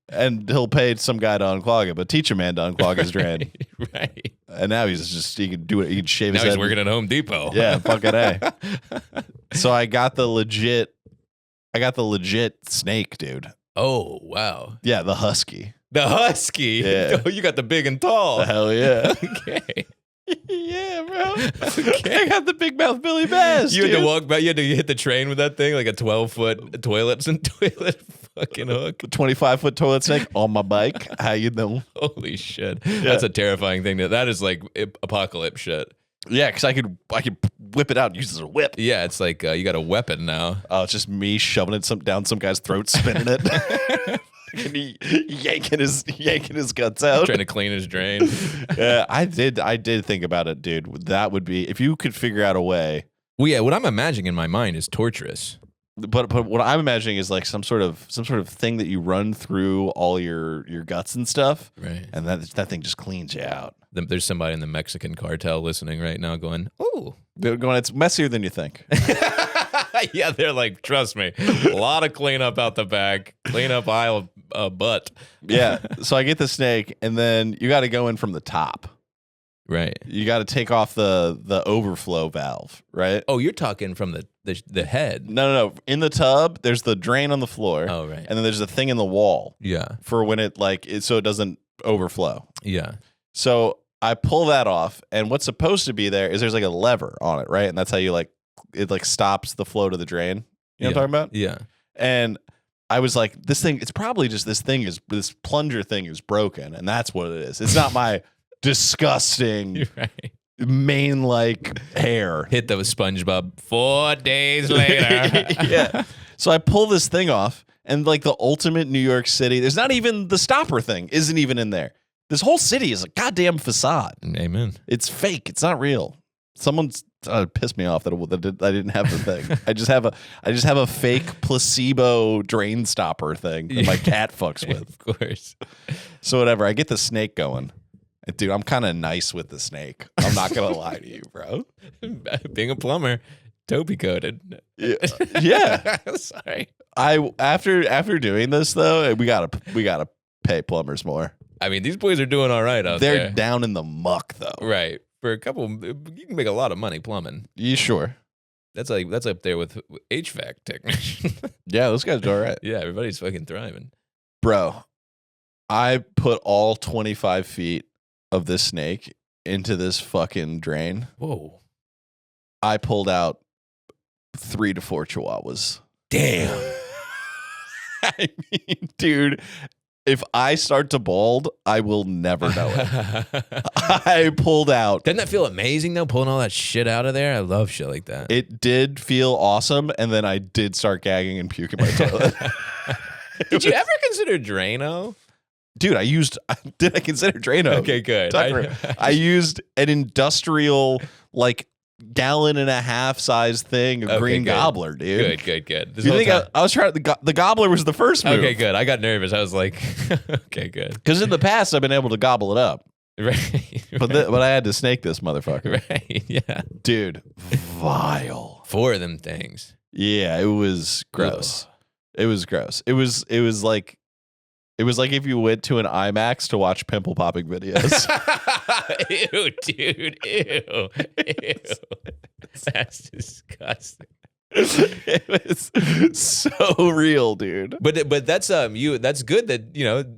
and he'll pay some guy to unclog it, but teach a man to unclog his drain. Right. And now he can do it. He can shave Now his head. he's working at Home Depot. Yeah, fucking A. So I got the legit snake, dude. Oh, wow. Yeah, the husky. The husky. Yeah. Oh, you got the big and tall. Hell yeah. Okay. Yeah, bro. Okay. I got the big mouth Billy Bass. You had dude. to walk back. You had to hit the train with that thing, like a 12-foot toilet fucking hook. 25-foot toilet snake on my bike. How you doing? Holy shit. That's a terrifying thing. That is like apocalypse shit. Yeah, because I could whip it out and use it as a whip. Yeah, it's like you got a weapon now. Oh, it's just me shoving it down some guy's throat, spinning it. yanking his guts out. Trying to clean his drain. Yeah, I did think about it, dude. That would be, if you could figure out a way. Well, yeah, what I'm imagining in my mind is torturous. But what I'm imagining is like some sort of thing that you run through all your guts and stuff, right? And that thing just cleans you out. There's somebody in the Mexican cartel listening right now, going, "Ooh, they're going, it's messier than you think." Yeah, they're like, trust me, a lot of cleanup out the back, cleanup aisle butt. Yeah. So I get the snake, and then you got to go in from the top. Right. You got to take off the overflow valve, right? Oh, you're talking from the head. No. In the tub, there's the drain on the floor. Oh, right. And then there's a thing in the wall. Yeah. For when so it doesn't overflow. Yeah. So I pull that off, and what's supposed to be there is there's like a lever on it, right? And that's how you it stops the flow to the drain. You know what I'm talking about? Yeah. And I was like, it's probably just this plunger thing is broken, and that's what it is. It's not my disgusting right. mane hair. Hit the SpongeBob 4 days later. Yeah. So I pull this thing off, and like the ultimate New York City, there's not even the stopper thing isn't even in there. This whole city is a goddamn facade. Amen. It's fake. It's not real. Someone's pissed me off that I didn't have the thing. I just have a fake placebo drain stopper thing that my cat fucks with. Of course. So whatever. I get the snake going. Dude, I'm kind of nice with the snake. I'm not gonna lie to you, bro. Being a plumber, Toby coded. Yeah. Sorry. After doing this though, we gotta pay plumbers more. I mean, these boys are doing all right out there. They're down in the muck though. Right. For a couple, you can make a lot of money plumbing. You sure? That's up there with HVAC technician. Yeah, those guys do all right. Yeah, everybody's fucking thriving. Bro, I put all 25 feet of this snake into this fucking drain. Whoa. I pulled out 3 to 4 chihuahuas. Damn. I mean, dude, if I start to bald, I will never know it. I pulled out. Doesn't that feel amazing, though, pulling all that shit out of there? I love shit like that. It did feel awesome, and then I did start gagging and puking my toilet. Did you ever consider Drano? Dude, did I consider Drano? Okay, good. I used an industrial, gallon and a half size thing of green good. gobbler, dude. Good. You think I was trying the gobbler was the first move? Okay, good. I got nervous. I was like, okay, good. Because in the past I've been able to gobble it up, Right. but I had to snake this motherfucker. Right. Yeah. Dude, vile. 4 of them things. Yeah, it was gross. Ugh. It was gross. It was like if you went to an IMAX to watch pimple popping videos. Ew, dude. Ew. That's disgusting. It was so real, dude. But that's that's good that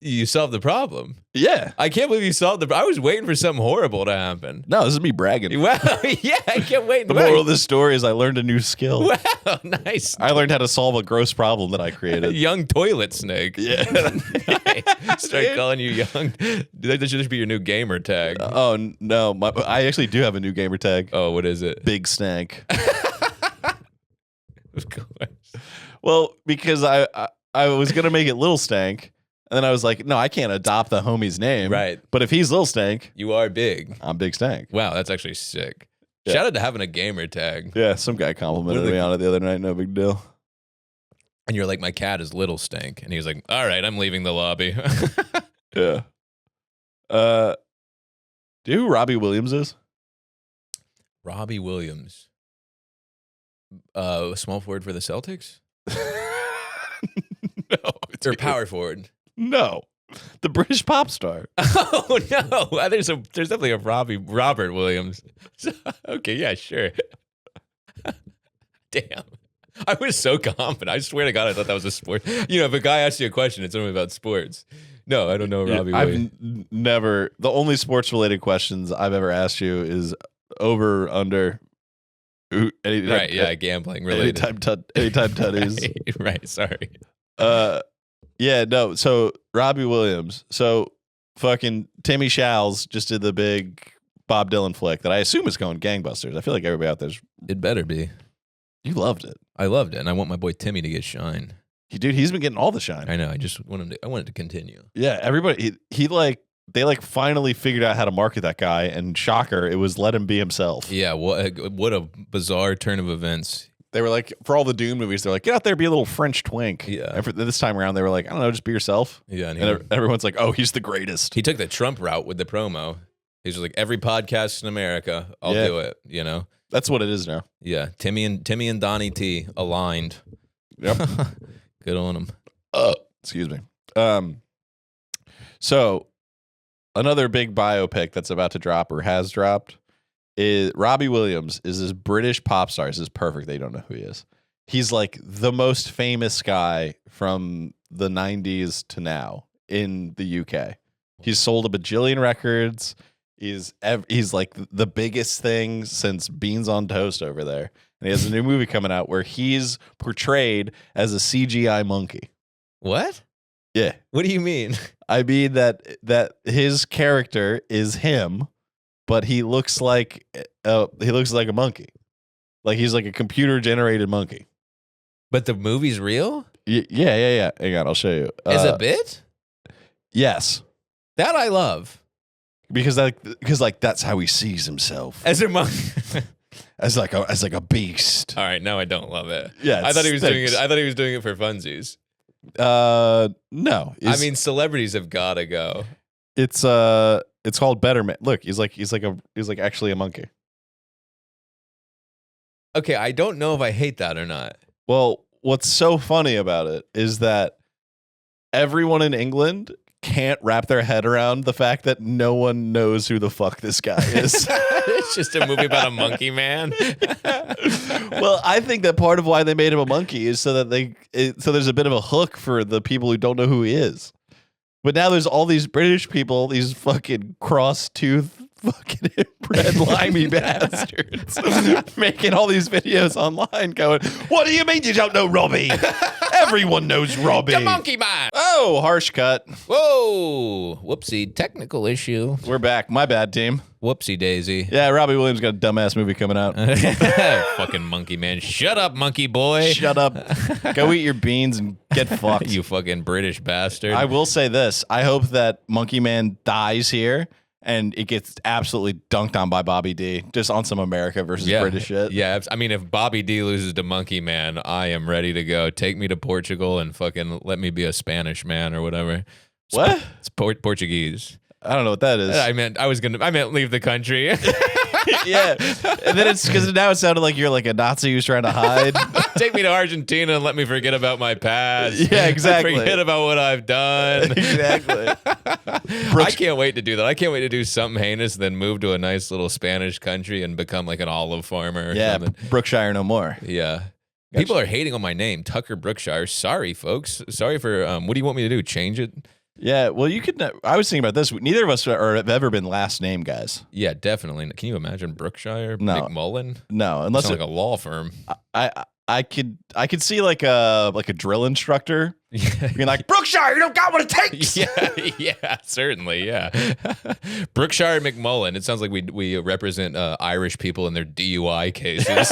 you solved the problem. Yeah. I can't believe you solved I was waiting for something horrible to happen. No, this is me bragging. Wow, yeah, I can't wait. The moral of this story is I learned a new skill. Wow, nice. I learned how to solve a gross problem that I created. Young toilet snake. Yeah. Nice. Start calling you young. That should just be your new gamer tag. Oh, no. I actually do have a new gamer tag. Oh, what is it? Big Snake. Of course. Well, because I was going to make it Little Stank. And then I was like, no, I can't adopt the homie's name. Right. But if he's Little Stank, You are big. I'm Big Stank. Wow, that's actually sick. Yeah. Shout out to having a gamer tag. Yeah, some guy complimented me on it the other night. No big deal. And you're like, my cat is Little Stank. And he was like, all right, I'm leaving the lobby. Yeah. Do you know who Robbie Williams is? Robbie Williams. Small forward for the Celtics? No. Or power forward? No. The British pop star. Oh, no. There's definitely a Robert Williams. Okay, yeah, sure. Damn. I was so confident. I swear to God, I thought that was a sport. If a guy asks you a question, it's only about sports. No, I don't know Robbie Williams. I've never, the only sports related questions I've ever asked you is over, under, Right, yeah, gambling related. Anytime tutties. Right, sorry. Yeah, no, so Robbie Williams. So fucking Timmy Shals just did the big Bob Dylan flick that I assume is going gangbusters. I feel like everybody out there's. It better be. You loved it. I loved it, and I want my boy Timmy to get shine. Dude, he's been getting all the shine. I know. I just want him to. I want it to continue. Yeah, everybody. They finally figured out how to market that guy, and shocker, it was let him be himself. Yeah. What a bizarre turn of events. They were like, for all the Doom movies, they're like, get out there, be a little French twink. Yeah. And for this time around, they were like, I don't know, just be yourself. Yeah. And everyone's like, oh, he's the greatest. he took the Trump route with the promo. He's just like, every podcast in America, I'll do it. That's what it is now. Yeah. Timmy and Donnie T aligned. Yep. Good on him. Excuse me. So another big biopic that's about to drop or has dropped is Robbie Williams is this British pop star. This is perfect. They don't know who he is. He's like the most famous guy from the 90s to now in the UK. He's sold a bajillion records. He's like the biggest thing since Beans on Toast over there. And he has a new movie coming out where he's portrayed as a CGI monkey. What? Yeah. What do you mean? I mean that his character is him, but he looks like a monkey. Like he's like a computer generated monkey. But the movie's real? Yeah. Hang on, I'll show you. As a bit? Yes. That I love. Because that's how he sees himself. As a monkey. as like a beast. All right, now I don't love it. Yeah. I thought he was doing it. I thought he was doing it for funsies. No. I mean, celebrities have gotta go. It's called Betterment. Look, he's actually a monkey. Okay, I don't know if I hate that or not. Well, what's so funny about it is that everyone in England can't wrap their head around the fact that no one knows who the fuck this guy is. It's just a movie about a monkey man. Well, I think that part of why they made him a monkey is so that so there's a bit of a hook for the people who don't know who he is. But now there's all these British people, these fucking cross-tooth, fucking inbred limey bastards making all these videos online going, what do you mean you don't know Robbie? Everyone knows Robbie. The monkey man. Oh, harsh cut. Whoa. Whoopsie. Technical issue. We're back. My bad, team. Whoopsie daisy. Yeah, Robbie Williams got a dumbass movie coming out. Fucking monkey man. Shut up, monkey boy. Shut up. Go eat your beans and get fucked. You fucking British bastard. I will say this. I hope that Monkey Man dies here and it gets absolutely dunked on by Bobby D. Just on some America versus British shit. Yeah, I mean, if Bobby D loses to Monkey Man, I am ready to go. Take me to Portugal and fucking let me be a Spanish man or whatever. What? It's Portuguese. I don't know what that is. I meant leave the country. Yeah, and then it's because now it sounded like you're like a Nazi who's trying to hide. Take me to Argentina and let me forget about my past. Yeah, exactly. Forget about what I've done. Exactly. I can't wait to do that. I can't wait to do something heinous, then move to a nice little Spanish country and become like an olive farmer or something. Brookshire no more. Yeah. People are hating on my name, Tucker Brookshire. Sorry, folks. Sorry for, what do you want me to do? Change it? Yeah, well, you could. I was thinking about this. Neither of us have ever been last name guys. Yeah, definitely. Can you imagine Brookshire? No. McMullen? No, unless like a law firm. I could see like a drill instructor being like, Brookshire, you don't got what it takes. Yeah, certainly, yeah. Brookshire McMullen. It sounds like we represent Irish people in their DUI cases.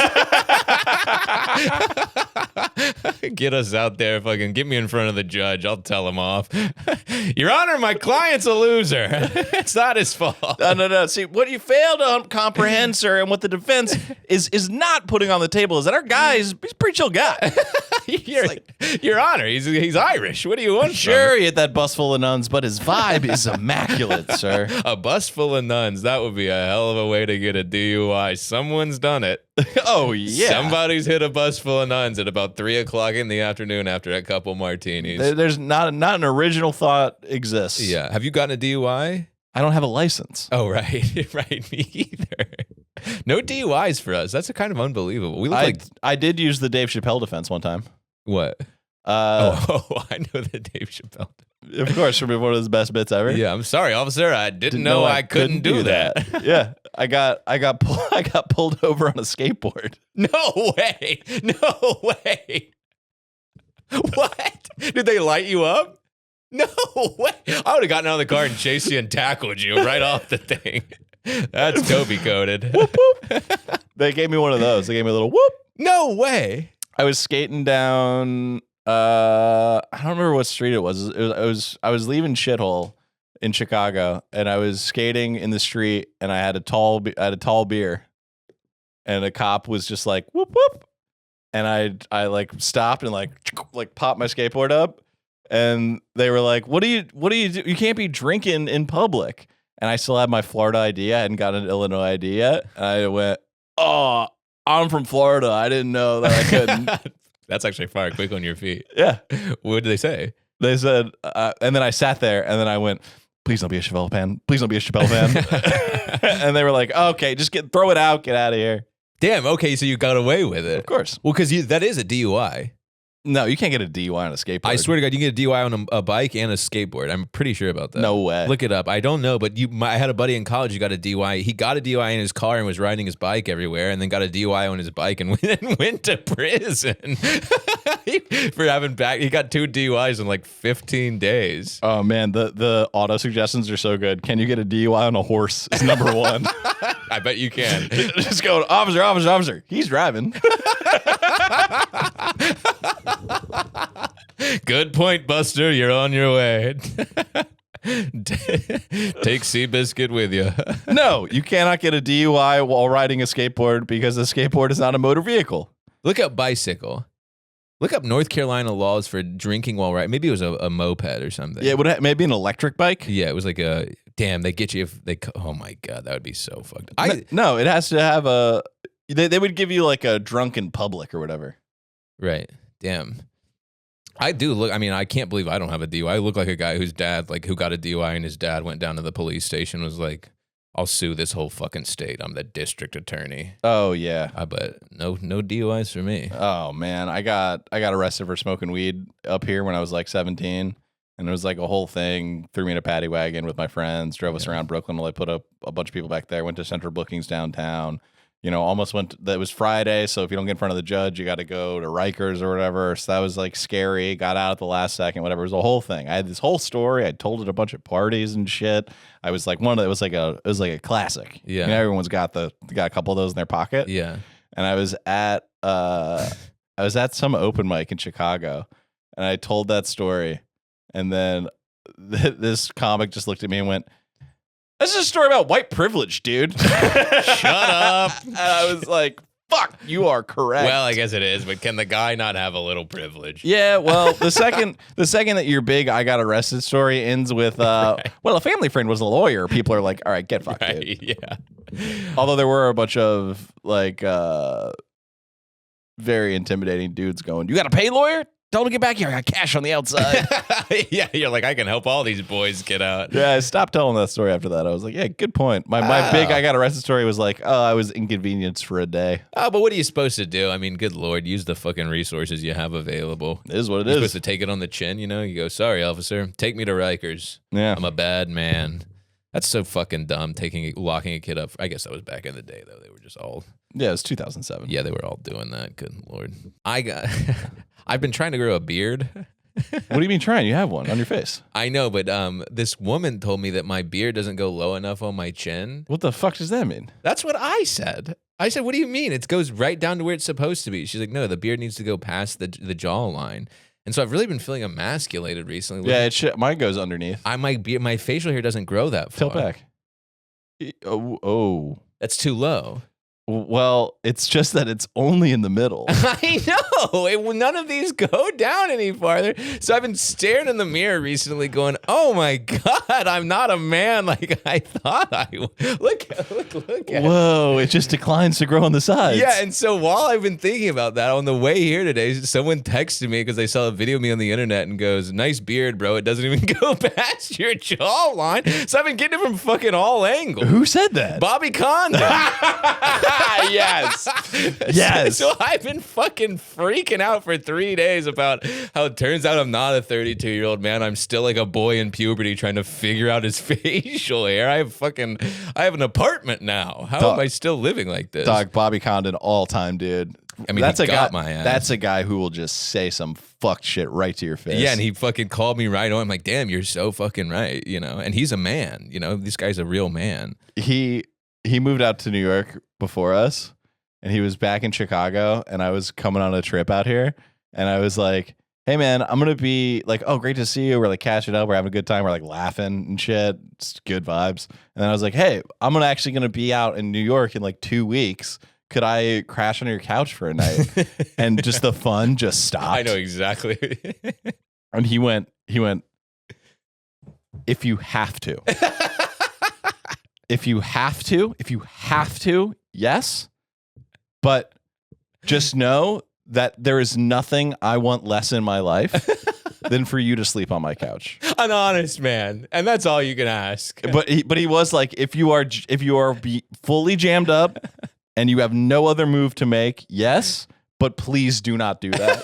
Get us out there, fucking get me in front of the judge. I'll tell him off. Your Honor, my client's a loser. It's not his fault. No. See, what you fail to comprehend, sir, and what the defense is not putting on the table is that our guy he's a pretty chill guy. Your Honor, he's Irish. What do you want? Sure, he hit that bus full of nuns, but his vibe is immaculate, sir. A bus full of nuns. That would be a hell of a way to get a DUI. Someone's done it. Oh, yeah. Somebody's hit a bus full of nuns at about 3 o'clock in the afternoon after a couple martinis. There's not an original thought exists. Yeah. Have you gotten a DUI? I don't have a license. Oh, right. Right. Me either. No DUIs for us. That's kind of unbelievable. We look I did use the Dave Chappelle defense one time. What? I know the Dave Chappelle. Of course, from one of his best bits ever. Yeah, I'm sorry, officer. I didn't know I couldn't do that. Yeah, I got pulled over on a skateboard. No way. No way. What? Did they light you up? No way. I would have gotten out of the car and chased you and tackled you right off the thing. That's Toby coded. Whoop, whoop. They gave me one of those. They gave me a little whoop. No way. I was skating down. I don't remember what street it was. I was leaving Shithole in Chicago, and I was skating in the street, and I had a tall beer, and a cop was just like whoop whoop, and I like stopped and like popped my skateboard up, and they were like, what do you do? You can't be drinking in public. And I still had my Florida ID. I hadn't gotten an Illinois ID yet. And I went, oh, I'm from Florida. I didn't know that I couldn't. That's actually fire quick on your feet. Yeah. What did they say? They said, and then I sat there, and then I went, please don't be a Chappelle fan. Please don't be a Chappelle fan. And they were like, okay, just throw it out. Get out of here. Damn. Okay, so you got away with it. Of course. Well, because that is a DUI. No, you can't get a DUI on a skateboard. I swear to God, you can get a DUI on a bike and a skateboard. I'm pretty sure about that. No way. Look it up. I don't know, but I had a buddy in college who got a DUI. He got a DUI in his car and was riding his bike everywhere, and then got a DUI on his bike and went to prison for having he got 2 DUIs in like 15 days. Oh man, the auto suggestions are so good. Can you get a DUI on a horse? Is number 1. I bet you can. Just go, officer. He's driving. Good point, Buster. You're on your way. Take Seabiscuit with you. No, you cannot get a DUI while riding a skateboard because a skateboard is not a motor vehicle. Look up bicycle. Look up North Carolina laws for drinking while riding. Maybe it was a moped or something. Yeah, maybe an electric bike? Yeah, it was like a... Damn, they get you if they... Oh my God, that would be so fucked. No, it has to have a... They would give you like a drunk in public or whatever. Right. Damn. I do look... I mean, I can't believe I don't have a DUI. I look like a guy whose dad, who got a DUI and his dad went down to the police station, was like, I'll sue this whole fucking state. I'm the district attorney. Oh, yeah. But no DUIs for me. Oh, man. I got arrested for smoking weed up here when I was like 17. And it was like a whole thing. Threw me in a paddy wagon with my friends. Drove us around Brooklyn while I put up a bunch of people back there. Went to Central Bookings downtown. You know, almost that was Friday. So if you don't get in front of the judge, you got to go to Rikers or whatever. So that was like scary. Got out at the last second, whatever. It was a whole thing. I had this whole story. I told it at a bunch of parties and shit. I was like it was like a classic. Yeah. You know, everyone's got a couple of those in their pocket. Yeah. And I was at some open mic in Chicago, and I told that story. And then this comic just looked at me and went, "This is a story about white privilege, dude." Shut up. And I was like, fuck, you are correct. Well, I guess it is, but can the guy not have a little privilege? Yeah, well, the second that your big I got arrested story ends with, right. Well, a family friend was a lawyer, people are like, all right, get fucked, right, dude. Yeah. Although there were a bunch of like very intimidating dudes going, "You got a pay lawyer? Tell him to get back here. I got cash on the outside." Yeah, you're like, I can help all these boys get out. Yeah, I stopped telling that story after that. I was like, yeah, good point. My big I got arrested story was like, oh, I was inconvenienced for a day. Oh, but what are you supposed to do? I mean, good Lord, use the fucking resources you have available. It is what it You're is. supposed to take it on the chin, you know? You go, sorry, officer, take me to Rikers. Yeah. I'm a bad man. That's so fucking dumb, locking a kid up. I guess that was back in the day, though. They were just all... Yeah, it was 2007. Yeah, they were all doing that. Good Lord. I've been trying to grow a beard. What do you mean trying? You have one on your face. I know, but this woman told me that my beard doesn't go low enough on my chin. What the fuck does that mean? That's what I said. I said, what do you mean? It goes right down to where it's supposed to be. She's like, no, the beard needs to go past the jawline. And so I've really been feeling emasculated recently. Yeah, mine goes underneath. My facial hair doesn't grow that far. Tilt back. Oh. That's too low. Well, it's just that it's only in the middle. I know. None of these go down any farther. So I've been staring in the mirror recently going, oh my God, I'm not a man like I thought I would. Look at Whoa, it just declines to grow on the sides. Yeah, and so while I've been thinking about that, on the way here today, someone texted me because they saw a video of me on the internet and goes, nice beard, bro. It doesn't even go past your jawline. So I've been getting it from fucking all angles. Who said that? Bobby Condon. Yes. Yes. So I've been fucking freaking out for 3 days about how it turns out I'm not a 32-year-old man. I'm still like a boy in puberty trying to figure out his facial hair. I have an apartment now. How am I still living like this? Dog, Bobby Condon, all time, dude. I mean, that's he a got guy. my ass. That's a guy who will just say some fucked shit right to your face. Yeah, and he fucking called me right on. I'm like, damn, you're so fucking right, you know. And he's a man, you know. This guy's a real man. He moved out to New York before us, and he was back in Chicago, and I was coming on a trip out here, and I was like, hey man, I'm gonna be like, oh, great to see you. We're like catching up, we're having a good time, we're like laughing and shit. It's good vibes. And then I was like, hey, I'm actually gonna be out in New York in like 2 weeks. Could I crash on your couch for a night? And just the fun just stopped. I know exactly. And he went, if you have to. If you have to, yes. But just know that there is nothing I want less in my life than for you to sleep on my couch. An honest man, and that's all you can ask. But he was like, if you are fully jammed up and you have no other move to make, yes, but please do not do that.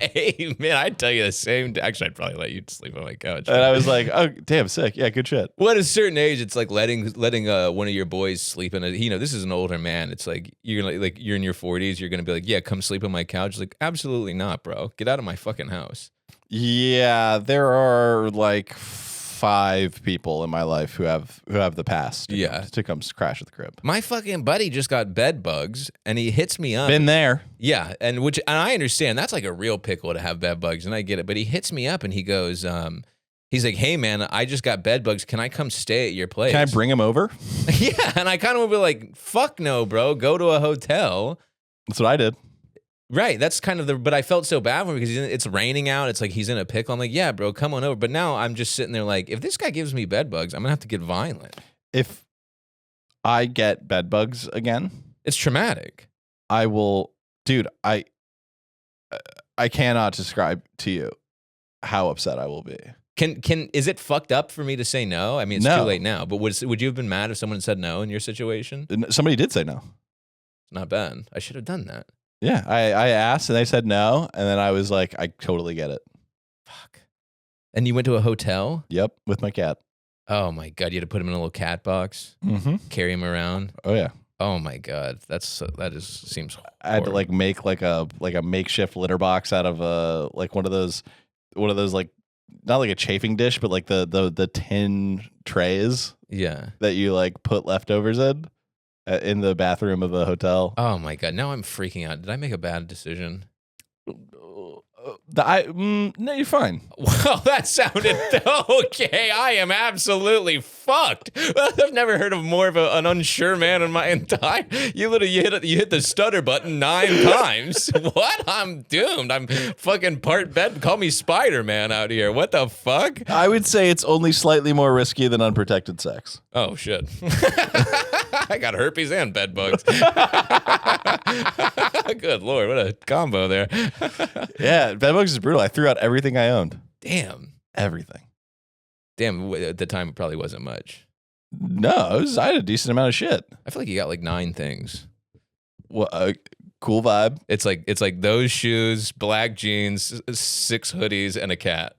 Hey man, I'd tell you the same. Actually, I'd probably let you sleep on my couch. And I was like, oh damn, sick. Yeah, good shit. Well, at a certain age, it's like letting one of your boys sleep in a. You know, this is an older man. It's like you're in your 40s. You're gonna be like, yeah, come sleep on my couch. Like, absolutely not, bro. Get out of my fucking house. Yeah, there are like 5 people in my life who have the pass to come crash at the crib. My fucking buddy just got bed bugs, and he hits me up. Been there. Yeah, and I understand that's like a real pickle to have bed bugs, and I get it. But he hits me up, and he goes, he's like, hey man, I just got bed bugs. Can I come stay at your place? Can I bring him over? Yeah, and I kind of would be like, fuck no, bro. Go to a hotel. That's what I did. Right, that's kind of but I felt so bad for him because it's raining out. It's like he's in a pickle. I'm like, yeah, bro, come on over. But now I'm just sitting there like, if this guy gives me bed bugs, I'm gonna have to get violent. If I get bed bugs again, it's traumatic. I will, dude. I cannot describe to you how upset I will be. Is it fucked up for me to say no? I mean, it's too late now. But would you have been mad if someone said no in your situation? Somebody did say no. It's not bad. I should have done that. Yeah, I asked and they said no, and then I was like, I totally get it. Fuck. And you went to a hotel? Yep, with my cat. Oh my God, you had to put him in a little cat box, carry him around. Oh yeah. Oh my God, seems horrible. I had to like make like a makeshift litter box out of like one of those like not like a chafing dish, but like the tin trays. Yeah. That you like put leftovers in the bathroom of the hotel. Oh my God! Now I'm freaking out. Did I make a bad decision? No, you're fine. Well, that sounded okay. I am absolutely fucked. I've never heard of more of an unsure man in my entire. You hit the stutter button 9 times. What? I'm doomed. I'm fucking part bed. Call me Spider-Man out here. What the fuck? I would say it's only slightly more risky than unprotected sex. Oh shit. I got herpes and bed bugs. Good Lord, what a combo there. Yeah, bed bugs is brutal. I threw out everything I owned. Damn. Everything. Damn, at the time, it probably wasn't much. No, I had a decent amount of shit. I feel like you got like 9 things. Well, cool vibe. It's like those shoes, black jeans, 6 hoodies, and a cat.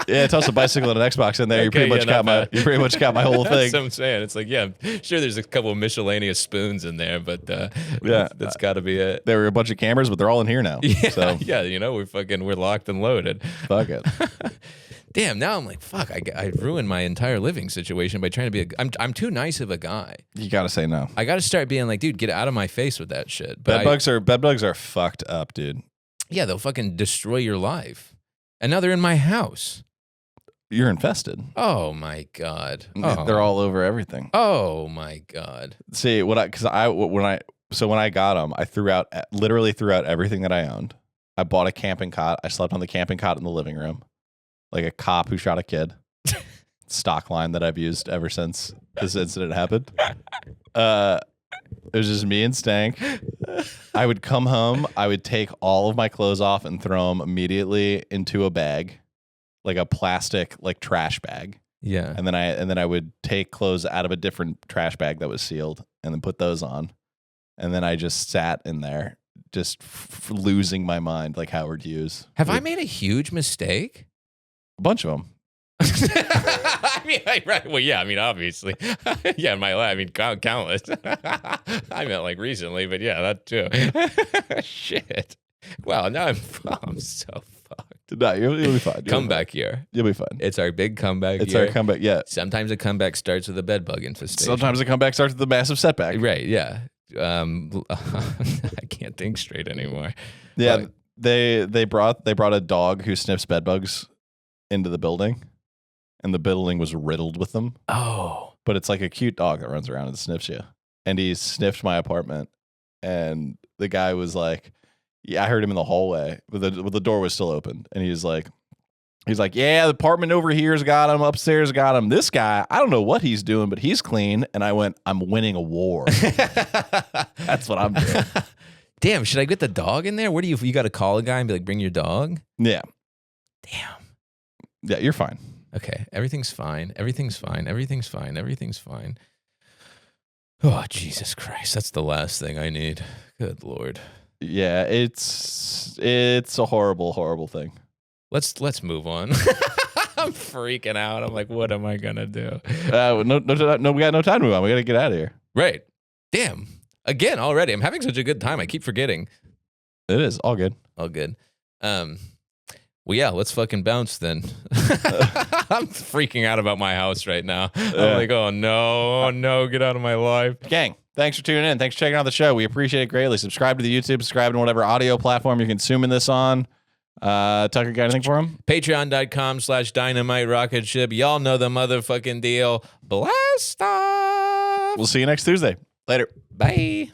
Yeah, toss a bicycle and an Xbox in there. You Okay, pretty much got my. You pretty much got my whole thing. That's what I'm saying. It's like, yeah, sure. There's a couple of miscellaneous spoons in there, but Yeah. that's got to be it. There were a bunch of cameras, but they're all in here now. Yeah, So yeah. You know, we're locked and loaded. fuck it. Damn. Now I'm like, fuck. I ruined my entire living situation by trying to be. I'm too nice of a guy. You gotta say no. I got to start being like, dude, get out of my face with that shit. But Bed bugs are fucked up, dude. yeah, they'll fucking destroy your life. And now they're in my house. You're infested. Oh my god. Oh. They're all over everything. Oh my god. See when I got them, I literally threw out everything that I owned. I bought a camping cot. I slept on the camping cot in the living room, like a cop who shot a kid. Stock line that I've used ever since this incident happened. It was just me and Stank. I would come home. I would take all of my clothes off and throw them immediately into a bag, like a plastic trash bag. Yeah. And then I would take clothes out of a different trash bag that was sealed and then put those on. And then I just sat in there, just losing my mind like Howard Hughes. Have I made a huge mistake? A bunch of them. I mean, right. Well, yeah. I mean, obviously, yeah. In my life, I mean, countless. I meant like recently, but yeah, that too. Shit. Wow. Now I'm so fucked. No, you'll be fine. Comeback year. You'll be fine. It's our big comeback. It's year. our comeback. Yeah. Sometimes a comeback starts with a bed bug infestation. Sometimes the comeback starts with a massive setback. Right. Yeah. I can't think straight anymore. Yeah. They brought a dog who sniffs bed bugs into the building, and the building was riddled with them. Oh. But it's like a cute dog that runs around and sniffs you. And he sniffed my apartment, and the guy was like, yeah, I heard him in the hallway, but the door was still open. And he's like, yeah, the apartment over here's got him, upstairs got him. This guy, I don't know what he's doing, but he's clean. And I went, I'm winning a war. That's what I'm doing. Damn, should I get the dog in there? Where do you got to call a guy and be like, bring your dog? Yeah. Damn. Yeah, you're fine. Okay, everything's fine. Everything's fine. Everything's fine. Everything's fine. Oh, Jesus Christ. That's the last thing I need. Good Lord. Yeah, it's a horrible, horrible thing. Let's move on. I'm freaking out. I'm like, what am I gonna do? No, we got no time to move on. We got to get out of here. Right. Damn. Again, already. I'm having such a good time. I keep forgetting. It is all good. All good. Well, yeah, let's fucking bounce then. I'm freaking out about my house right now. I'm like, oh no, get out of my life. Gang, thanks for tuning in. Thanks for checking out the show. We appreciate it greatly. Subscribe to the YouTube, subscribe to whatever audio platform you're consuming this on. Tucker, got anything for him? Patreon.com/Dynamite Rocketship. Y'all know the motherfucking deal. Blast off. We'll see you next Tuesday. Later. Bye.